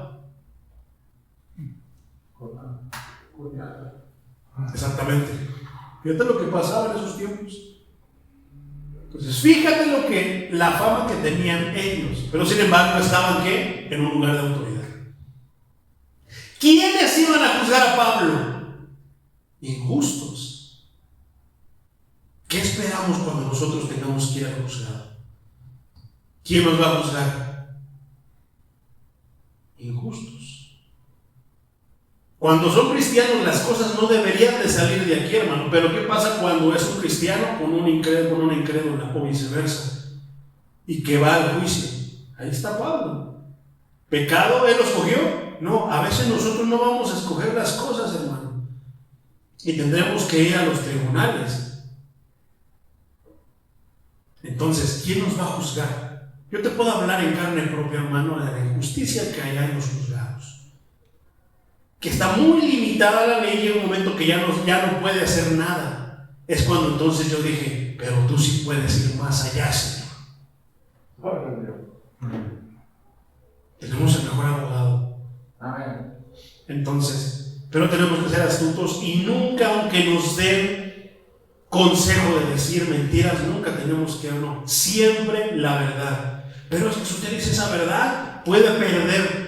Exactamente. Fíjate lo que pasaba en esos tiempos. Entonces, fíjate la fama que tenían ellos, pero sin embargo estaban ¿qué? En un lugar de autoridad. ¿Quiénes iban a juzgar a Pablo? Injustos. ¿Qué esperamos cuando nosotros tengamos que ir al juzgado? ¿Quién nos va a juzgar? Injustos. Cuando son cristianos las cosas no deberían de salir de aquí, hermano. Pero ¿qué pasa cuando es un cristiano con una incrédula o viceversa? Y que va al juicio. Ahí está Pablo. ¿Pecado él lo escogió? No, a veces nosotros no vamos a escoger las cosas, hermano. Y tendremos que ir a los tribunales. Entonces, ¿quién nos va a juzgar? Yo te puedo hablar en carne propia, hermano, de la injusticia que hay en los juzgados. Que está muy limitada la ley y en un momento que ya no puede hacer nada. Es cuando entonces yo dije, pero tú sí puedes ir más allá, Señor. Tenemos el mejor abogado. Amén. Entonces, pero tenemos que ser astutos y nunca, aunque nos den consejo de decir mentiras, nunca tenemos que no. Siempre la verdad. Pero es que si usted dice esa verdad, puede perder.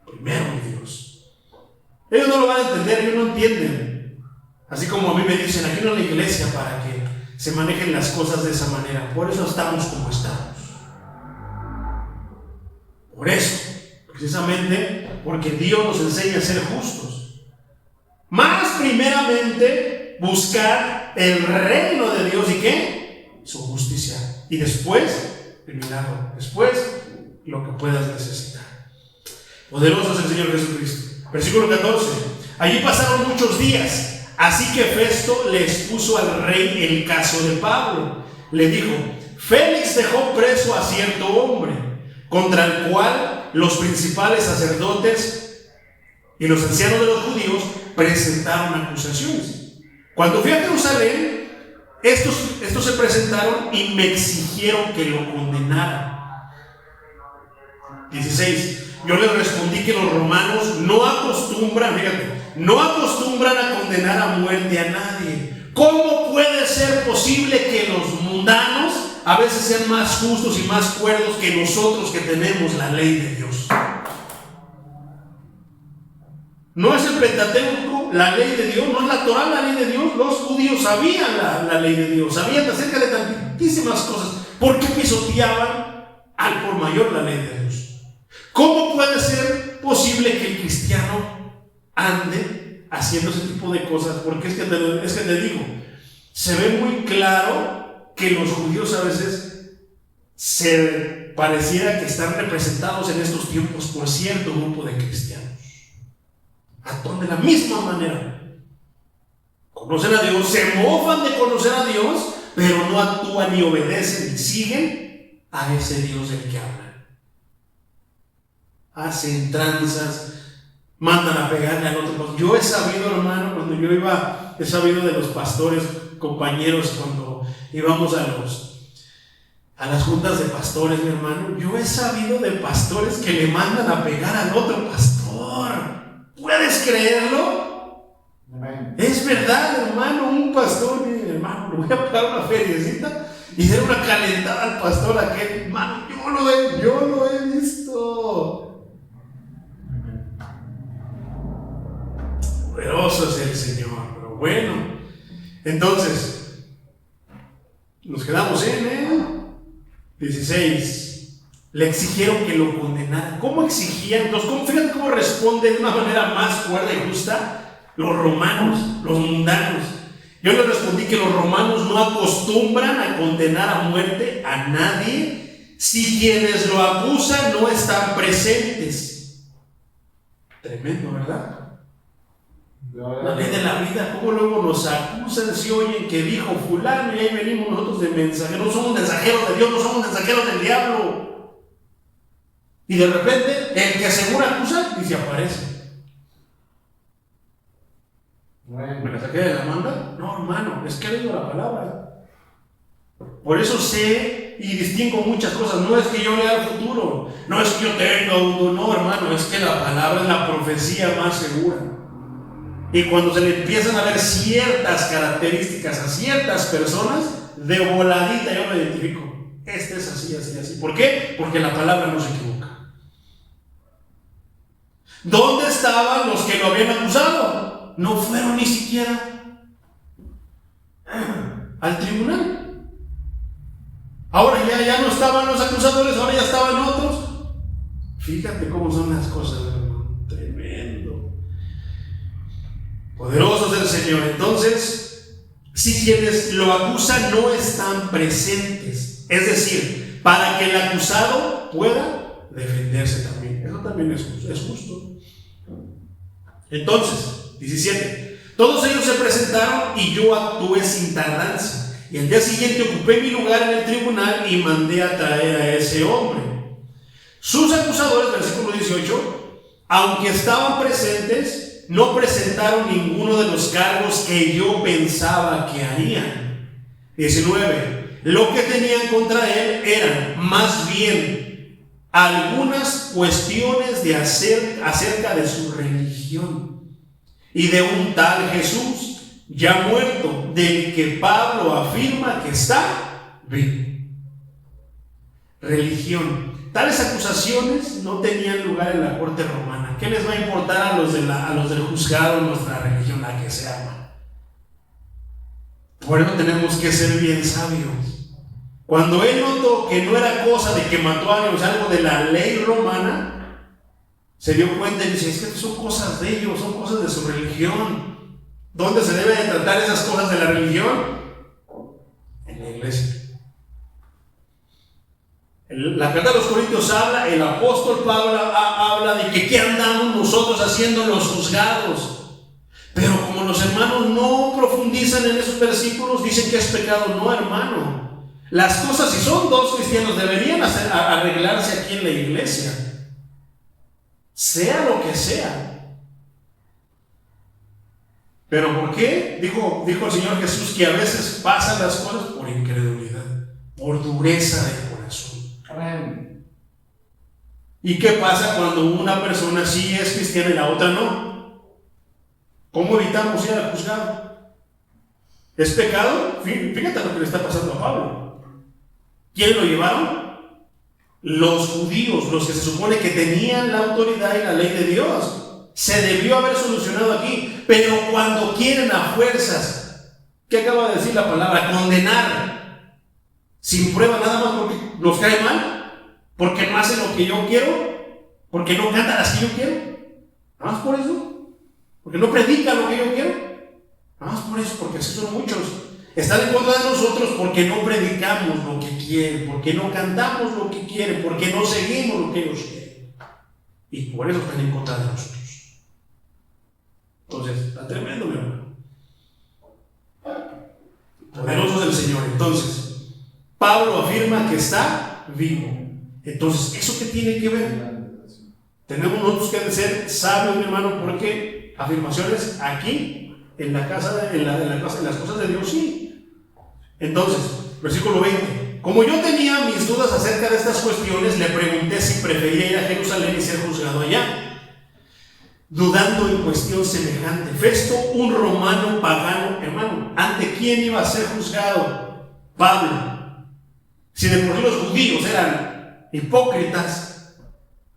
Primero, mi Dios. Ellos no lo van a entender, ellos no entienden. Así como a mí me dicen, aquí no es la iglesia para que se manejen las cosas de esa manera. Por eso estamos como estamos. Por eso, precisamente, porque Dios nos enseña a ser justos. Más primeramente, buscar el reino de Dios y ¿qué? Su justicia. Y después, el milagro. Después, lo que puedas necesitar. Poderoso es el Señor Jesucristo. Versículo 14. Allí pasaron muchos días, así que Festo le expuso al rey el caso de Pablo. Le dijo: Félix dejó preso a cierto hombre, contra el cual los principales sacerdotes y los ancianos de los judíos presentaron acusaciones. Cuando fui a Jerusalén, estos se presentaron y me exigieron que lo condenara. 16. Yo les respondí que los romanos no acostumbran a condenar a muerte a nadie. ¿Cómo puede ser posible que los mundanos a veces sean más justos y más cuerdos que nosotros que tenemos la ley de Dios? No es el Pentateuco la ley de Dios, no es la Torá la ley de Dios. Los judíos sabían la ley de Dios, sabían acerca de tantísimas cosas. ¿Por qué pisoteaban al por mayor la ley de Dios? ¿Cómo puede ser posible que el cristiano ande haciendo ese tipo de cosas? Porque es que te digo, se ve muy claro que los judíos a veces se pareciera que están representados en estos tiempos por cierto grupo de cristianos. Actúan de la misma manera. Conocen a Dios, se mofan de conocer a Dios, pero no actúan ni obedecen ni siguen a ese Dios del que hablan. Hacen tranzas, mandan a pegarle al otro. Yo he sabido, hermano, cuando yo iba, he sabido de los pastores, compañeros, cuando íbamos a las juntas de pastores, mi hermano, yo he sabido de pastores que le mandan a pegar al otro pastor. ¿Puedes creerlo? Amén. Es verdad, hermano, un pastor, mi hermano, le voy a pagar una feriecita y dar una calentada al pastor aquel. Hermano, yo lo he visto. Poderoso es el Señor, pero bueno, entonces nos quedamos en el 16. Le exigieron que lo condenaran. ¿Cómo exigían? Entonces, fíjate cómo responden de una manera más cuerda y justa los romanos, los mundanos. Yo le respondí que los romanos no acostumbran a condenar a muerte a nadie si quienes lo acusan no están presentes. Tremendo, ¿verdad? La ley de la vida, ¿cómo luego nos acusan si oyen que dijo fulano y ahí venimos nosotros de mensajeros? No somos mensajeros de Dios, no somos mensajeros del diablo. Y de repente, el que seguro acusa, y se aparece. ¿Me la saqué de la manga? No, hermano, es que he leído la palabra. Por eso sé y distingo muchas cosas. No es que yo lea el futuro, no es que yo tenga uno, no, hermano, es que la palabra es la profecía más segura. Y cuando se le empiezan a ver ciertas características a ciertas personas, de voladita yo me identifico. Este es así, así, así. ¿Por qué? Porque la palabra no se equivoca. ¿Dónde estaban los que lo habían acusado? No fueron ni siquiera al tribunal. Ahora ya no estaban los acusadores, ahora ya estaban otros. Fíjate cómo son las cosas, hermano. Tremendo. Poderoso es el Señor. Entonces, si quienes lo acusan no están presentes, es decir, para que el acusado pueda defenderse también. Eso también es justo. Entonces, 17. Todos ellos se presentaron y yo actué sin tardanza. Y al día siguiente ocupé mi lugar en el tribunal y mandé a traer a ese hombre. Sus acusadores, versículo 18, aunque estaban presentes, no presentaron ninguno de los cargos que yo pensaba que harían. 19. Lo que tenían contra él eran más bien algunas cuestiones acerca de su religión y de un tal Jesús ya muerto, del que Pablo afirma que está vivo. Religión. Tales acusaciones no tenían lugar en la corte romana. ¿Qué les va a importar a los del juzgado nuestra religión, la que sea? Por eso tenemos que ser bien sabios. Cuando él notó que no era cosa de que mató a alguien, algo de la ley romana, se dio cuenta y dice: es que son cosas de ellos, son cosas de su religión. ¿Dónde se deben de tratar esas cosas de la religión? En la iglesia. La carta de los Corintios habla, el apóstol Pablo habla de que ¿qué andamos nosotros haciendo los juzgados? Pero como los hermanos no profundizan en esos versículos, dicen que es pecado. No, hermano. Las cosas, si son dos cristianos, deberían arreglarse aquí en la iglesia, sea lo que sea. ¿Pero por qué? Dijo el Señor Jesús que a veces pasan las cosas por incredulidad, por dureza de corazón. Amén. ¿Y qué pasa cuando una persona sí es cristiana y la otra no? ¿Cómo evitamos ir al juzgado? ¿Es pecado? Fíjate lo que le está pasando a Pablo. ¿Quiénes lo llevaron? Los judíos, los que se supone que tenían la autoridad y la ley de Dios. Se debió haber solucionado aquí, pero cuando quieren a fuerzas, ¿qué acaba de decir la palabra? Condenar, sin prueba, nada más porque nos cae mal, porque no hacen lo que yo quiero, porque no cantan las que yo quiero, nada más por eso, porque no predican lo que yo quiero, nada más por eso, porque así son muchos. Están en contra de nosotros porque no predicamos lo que quieren, porque no cantamos lo que quieren, porque no seguimos lo que ellos quieren, y por eso están en contra de nosotros. Entonces, está tremendo, mi hermano. Poderoso del Señor. Entonces, Pablo afirma que está vivo. Entonces, ¿eso qué tiene que ver? Tenemos nosotros que ser sabios, mi hermano, porque afirmaciones aquí, en la casa, en las cosas de Dios, sí. Entonces, versículo 20. Como yo tenía mis dudas acerca de estas cuestiones, le pregunté si prefería ir a Jerusalén y ser juzgado allá. Dudando en cuestión semejante, Festo, un romano pagano, hermano, ¿ante quién iba a ser juzgado Pablo? Si de por sí los judíos eran hipócritas,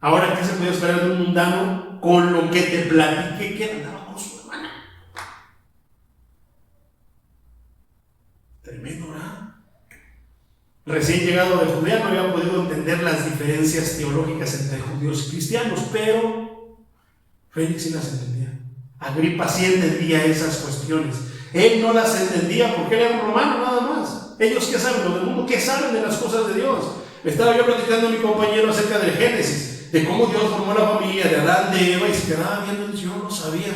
ahora ¿qué se podía esperar de un mundano con lo que te platiqué que andaba con su hermana? Tremendo, ¿verdad? Recién llegado de Judea no había podido entender las diferencias teológicas entre judíos y cristianos, pero Félix sí las entendía. Agripa sí entendía esas cuestiones. Él no las entendía porque él era un romano nada más. Ellos ¿qué saben? Los del mundo ¿qué saben de las cosas de Dios? Estaba yo platicando a mi compañero acerca del Génesis, de cómo Dios formó la familia de Adán, de Eva, y se quedaba viendo y yo no sabía.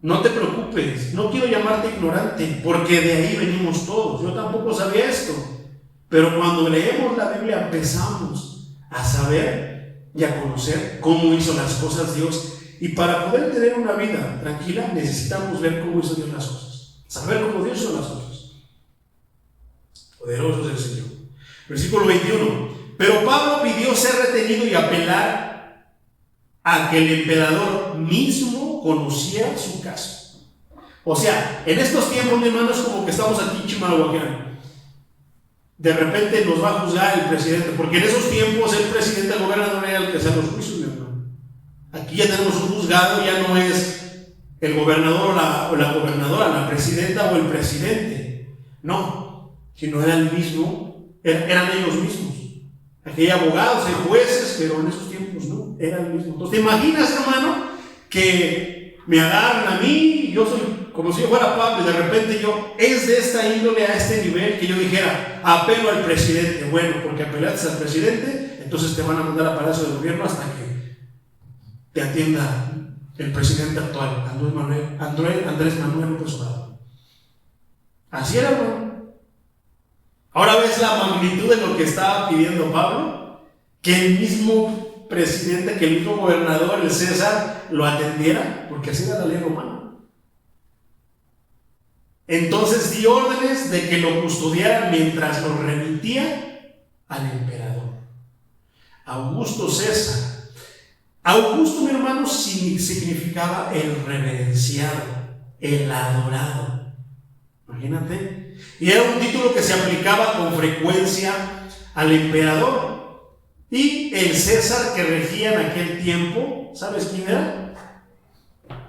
No te preocupes, no quiero llamarte ignorante, porque de ahí venimos todos. Yo tampoco sabía esto. Pero cuando leemos la Biblia empezamos a saber y a conocer cómo hizo las cosas Dios. Y para poder tener una vida tranquila necesitamos ver cómo hizo Dios las cosas, saber cómo Dios hizo las cosas. Poderoso es el Señor. Versículo 21. Pero Pablo pidió ser retenido y apelar a que el emperador mismo conocía su caso. O sea, en estos tiempos, mi hermano, es como que estamos aquí en Chimalhuacán. De repente nos va a juzgar el presidente, porque en esos tiempos el presidente, el gobernador era el que hacía los juicios, mi hermano. Aquí ya tenemos un juzgado, ya no es el gobernador o la gobernadora, la presidenta o el presidente. No, sino era el mismo, eran ellos mismos. Aquí hay abogados, hay jueces, pero en esos tiempos no, era el mismo. Entonces, ¿te imaginas, hermano, que me agarran a mí, yo soy como si yo fuera Pablo, y de repente yo, es de esta índole a este nivel, que yo dijera, apelo al presidente? Bueno, porque apelaste al presidente, entonces te van a mandar a Palacio de Gobierno hasta que te atienda el presidente actual, Andrés Manuel López Obrador. Así era, hermano. Ahora ves la magnitud de lo que estaba pidiendo Pablo, que el mismo presidente, que el mismo gobernador, el César, lo atendiera, porque así era la ley romana. Entonces dio órdenes de que lo custodiaran mientras lo remitía al emperador. Augusto César. Augusto, mi hermano, significaba el reverenciado, el adorado. Imagínate. Y era un título que se aplicaba con frecuencia al emperador. Y el César que regía en aquel tiempo, ¿sabes quién era?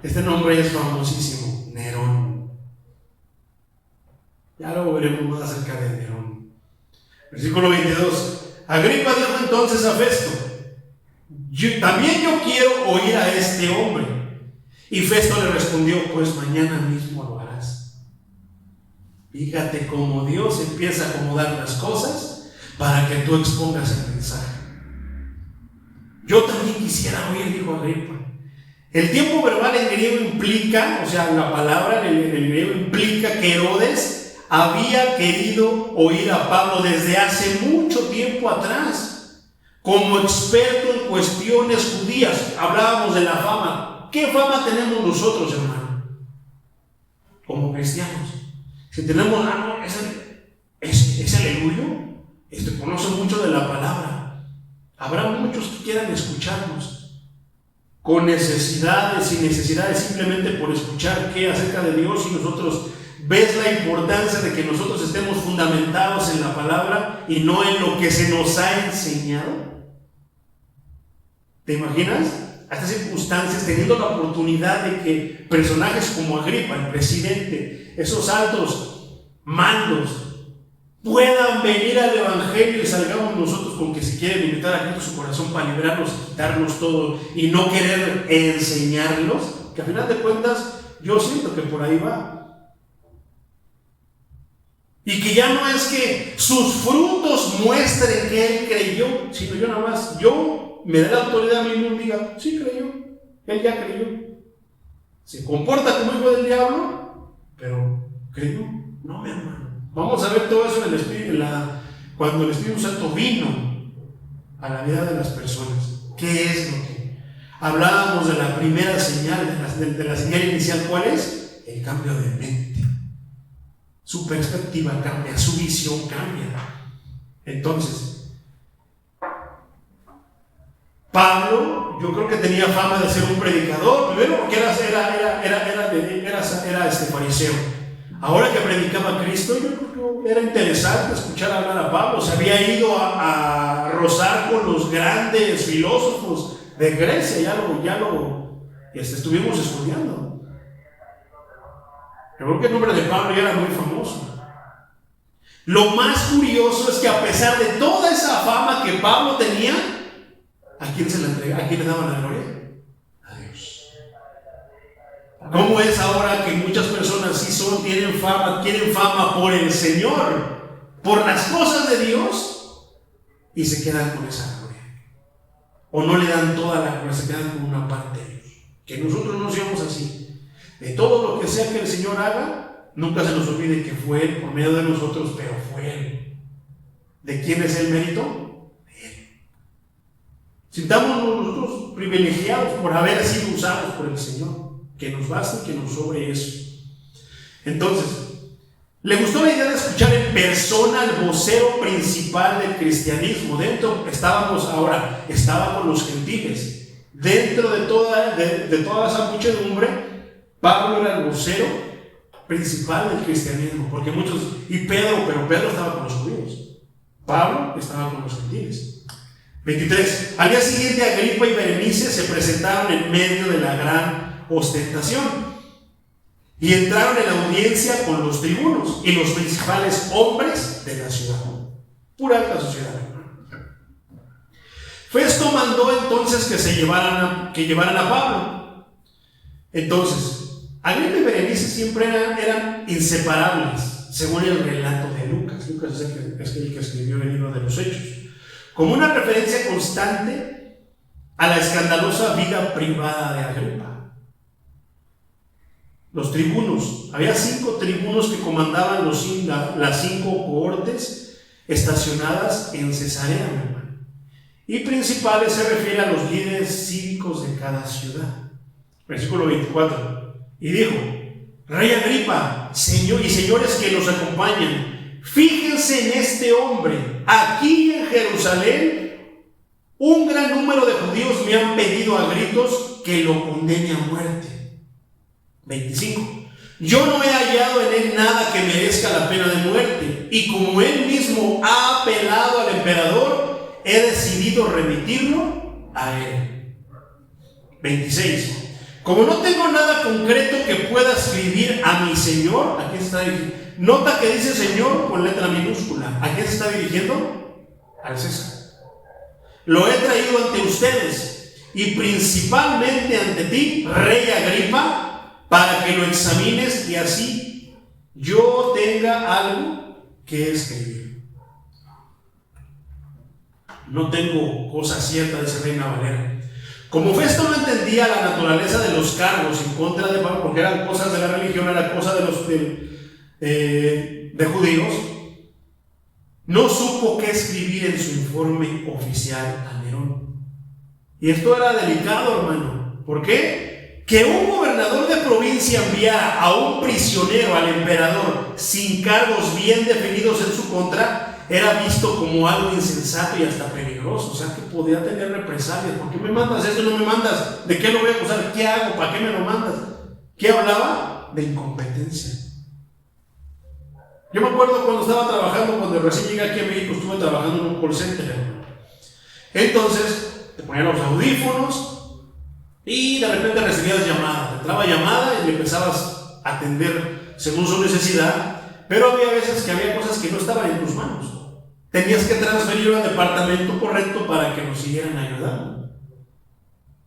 Este nombre es famosísimo, Nerón. Ya luego veremos más acerca de Nerón. Versículo 22. Agripa dijo entonces a Festo: también yo quiero oír a este hombre. Y Festo le respondió: pues mañana mismo lo harás. Fíjate cómo Dios empieza a acomodar las cosas para que tú expongas el mensaje. Yo también quisiera oír, dijo Agripa. El tiempo verbal en griego implica, o sea, la palabra en el griego implica que Herodes había querido oír a Pablo desde hace mucho tiempo atrás, como experto en cuestiones judías. Hablábamos de la fama. ¿Qué fama tenemos nosotros, hermano? Como cristianos. Si tenemos, es aleluya, conoce mucho de la palabra. Habrá muchos que quieran escucharnos, con necesidades, sin necesidades, simplemente por escuchar qué acerca de Dios, y nosotros ves la importancia de que nosotros estemos fundamentados en la palabra y no en lo que se nos ha enseñado. ¿Te imaginas? A estas circunstancias, teniendo la oportunidad de que personajes como Agripa, el presidente, esos altos mandos, puedan venir al Evangelio y salgamos nosotros con que si quieren invitar a Cristo a su corazón para librarnos y quitarnos todo y no querer enseñarlos, que a final de cuentas yo siento que por ahí va. Y que ya no es que sus frutos muestren que él creyó, sino yo nada más, yo me da la autoridad a mí mismo y diga, sí creyó, él ya creyó. Se comporta como hijo del diablo, pero creyó. No, mi hermano. Vamos a ver todo eso en el Espíritu, cuando el Espíritu Santo vino a la vida de las personas. ¿Qué es lo que? Hablábamos de la primera señal, de la señal inicial. ¿Cuál es? El cambio de mente. Su perspectiva cambia, su visión cambia. Entonces, Pablo, yo creo que tenía fama de ser un predicador, primero porque era fariseo. Ahora que predicaba a Cristo, yo creo que era interesante escuchar hablar a Pablo. Se había ido a rozar con los grandes filósofos de Grecia, estuvimos estudiando. Yo creo que el nombre de Pablo ya era muy famoso. Lo más curioso es que a pesar de toda esa fama que Pablo tenía, ¿a quién se la entregaba? ¿A quién le daban la gloria? A Dios. ¿Cómo es ahora que muchas personas tienen fama por el Señor, por las cosas de Dios, y se quedan con esa gloria? O no le dan toda la gloria, se quedan con una parte de Dios. Que nosotros no seamos así. De todo lo que sea que el Señor haga, nunca se nos olvide que fue Él por medio de nosotros, pero fue Él. ¿De quién es el mérito? De Él. Sintámonos nosotros privilegiados por haber sido usados por el Señor. Que nos baste y que nos sobre eso. Entonces, le gustó la idea de escuchar en persona al vocero principal del cristianismo. Estaba con los gentiles. dentro de toda esa muchedumbre, Pablo era el vocero principal del cristianismo, porque pero Pedro estaba con los judíos, Pablo estaba con los gentiles. 23. Al día siguiente, Agripa y Berenice se presentaron en medio de la gran ostentación y entraron en la audiencia con los tribunos y los principales hombres de la ciudad. Pura alta sociedad. Festo mandó entonces que llevaran a Pablo. Entonces, Agripa y Berenice siempre eran inseparables, según el relato de Lucas. Lucas es el que escribió el libro de los Hechos, como una referencia constante a la escandalosa vida privada de Agripa. Los tribunos, había 5 tribunos que comandaban las 5 cohortes estacionadas en Cesarea, mi hermano. Y principales se refiere a los líderes cívicos de cada ciudad. Versículo 24. Y dijo: Rey Agripa, señor y señores que nos acompañan, fíjense en este hombre. Aquí en Jerusalén, un gran número de judíos me han pedido a gritos que lo condene a muerte. 25. Yo no he hallado en él nada que merezca la pena de muerte, y como él mismo ha apelado al emperador, he decidido remitirlo a él. 26. Como no tengo nada concreto que pueda escribir a mi señor, ¿a quién se está dirigiendo? Nota que dice señor con letra minúscula. ¿A quién se está dirigiendo? Al César. Lo he traído ante ustedes y principalmente ante ti, Rey Agripa, para que lo examines y así yo tenga algo que escribir. No tengo cosa cierta, dice Reina Valera. Como Festo no entendía la naturaleza de los cargos en contra de Pablo, porque eran cosas de la religión, era cosa de judíos, no supo qué escribir en su informe oficial a Nerón. Y esto era delicado, hermano. ¿Por qué? Que un gobernador de provincia enviara a un prisionero al emperador sin cargos bien definidos en su contra era visto como algo insensato y hasta peligroso. O sea, que podía tener represalias. ¿Por qué me mandas esto y no me mandas? ¿De qué lo voy a acusar? ¿Qué hago? ¿Para qué me lo mandas? ¿Qué hablaba? De incompetencia. Yo me acuerdo cuando recién llegué aquí a México, estuve trabajando en un call center. Entonces, te ponían los audífonos y de repente recibías llamadas. Entraba llamada y le empezabas a atender según su necesidad, pero había veces que había cosas que no estaban en tus manos. Tenías que transferirlo al departamento correcto para que nos siguieran ayudando.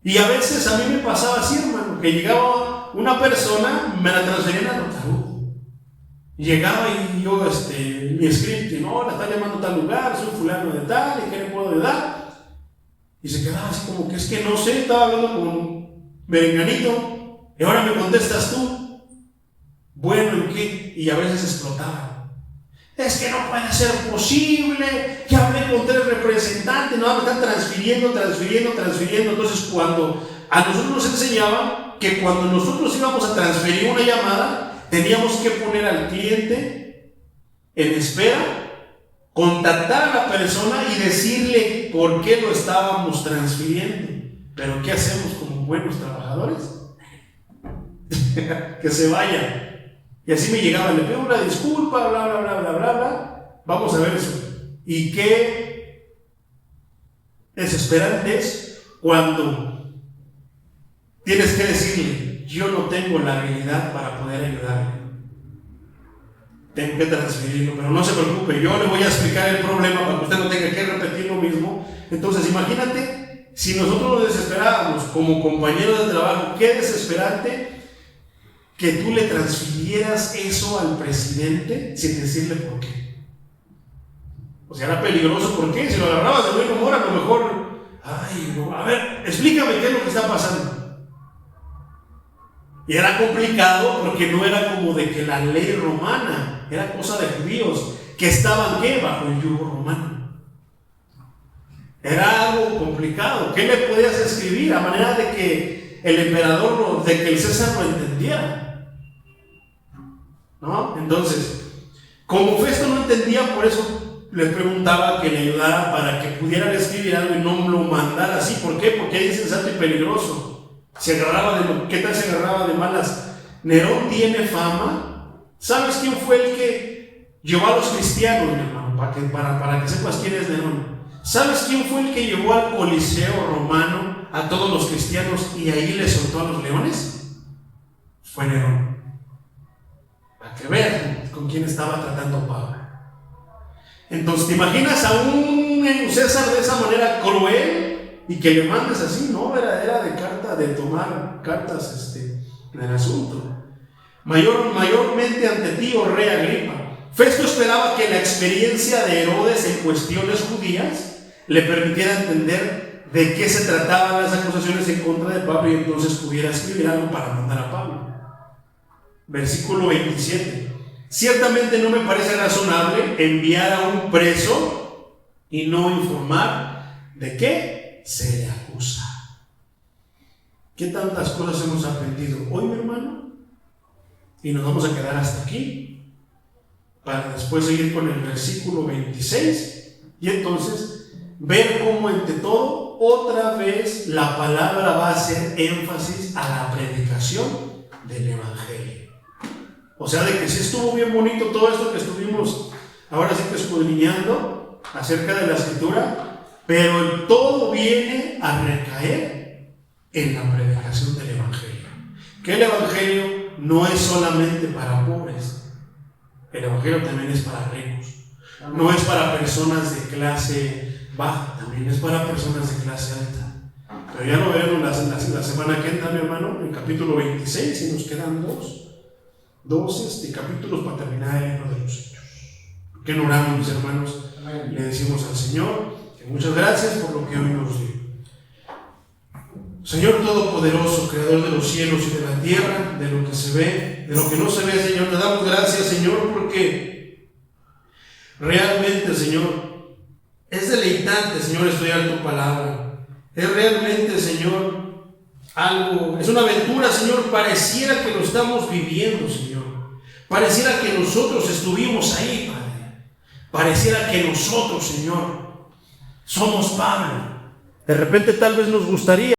Y a veces a mí me pasaba así, hermano, que llegaba una persona, me la transferían a Notarú. Llegaba y yo, mi script, no, la está llamando a tal lugar, soy fulano de tal, ¿y qué le puedo dar? Y se quedaba así como que es que no sé, estaba hablando con Berenganito, y ahora me contestas tú. Bueno, ¿en qué? Y a veces explotaba. Es que no puede ser posible, que hablé con 3 representantes, no, me están transfiriendo. Entonces, cuando a nosotros nos enseñaban que cuando nosotros íbamos a transferir una llamada, teníamos que poner al cliente en espera, contactar a la persona y decirle por qué lo estábamos transfiriendo. Pero ¿qué hacemos como buenos trabajadores? Que se vaya. Y así me llegaba, le pido una disculpa, bla, bla, bla, bla, bla, bla. Vamos a ver eso. Y qué desesperante es cuando tienes que decirle: yo no tengo la habilidad para poder ayudarle. Tengo que transferirlo, pero no se preocupe, yo le voy a explicar el problema para que usted no tenga que repetir lo mismo. Entonces, imagínate, si nosotros nos desesperábamos como compañeros de trabajo, qué desesperante que tú le transfirieras eso al presidente sin decirle por qué. O sea, era peligroso. ¿Por qué? Si lo agarrabas de buen humor, a lo mejor, ay, no, a ver, explícame qué es lo que está pasando. Y era complicado porque no era como de que la ley romana, era cosa de judíos que estaban ¿qué? Bajo el yugo romano. Era algo complicado. ¿Qué le podías escribir? A manera de que el emperador, de que el César lo entendiera, ¿no? Entonces, como Festo no entendía, por eso le preguntaba que le ayudara para que pudieran escribir algo y no lo mandara así. ¿Por qué? Porque es insensato y peligroso. ¿Qué tal se agarraba de malas? Nerón tiene fama. ¿Sabes quién fue el que llevó a los cristianos, mi hermano? Para que sepas quién es Nerón. ¿Sabes quién fue el que llevó al Coliseo romano a todos los cristianos y ahí les soltó a los leones? Fue Nerón. Para que vean con quién estaba tratando Pablo. Entonces, ¿te imaginas a un César de esa manera cruel y que le mandes así? No, era de tomar cartas en el asunto. Mayormente ante ti, oh rey Agripa. Festo esperaba que la experiencia de Herodes en cuestiones judías le permitiera entender de qué se trataban las acusaciones en contra de Pablo y entonces pudiera escribir algo para mandar a Pablo. Versículo 27. Ciertamente no me parece razonable enviar a un preso y no informar de qué se le acusa. ¿Qué tantas cosas hemos aprendido hoy, mi hermano? Y nos vamos a quedar hasta aquí para después seguir con el versículo 26 y entonces ver cómo entre todo otra vez la palabra va a hacer énfasis a la predicación del Evangelio. O sea, de que sí estuvo bien bonito todo esto que estuvimos ahora sí que escudriñando acerca de la Escritura, pero el todo viene a recaer en la predicación del Evangelio. Que el Evangelio no es solamente para pobres, el Evangelio también es para ricos. No es para personas de clase baja, también es para personas de clase alta. Pero ya lo veremos la semana que entra, mi hermano, en capítulo 26, y nos quedan dos capítulos para terminar el libro de los Hechos. ¿Qué no oramos, mis hermanos? Amén. Le decimos al Señor que muchas gracias por lo que hoy nos dio. Señor Todopoderoso, Creador de los cielos y de la tierra, de lo que se ve, de lo que no se ve, Señor, te damos gracias, Señor, porque realmente, Señor, es deleitante, Señor, estudiar tu palabra. Es realmente, Señor, es una aventura, Señor. Pareciera que lo estamos viviendo, Señor. Pareciera que nosotros estuvimos ahí, Padre. Pareciera que nosotros, Señor, somos Pablo. De repente tal vez nos gustaría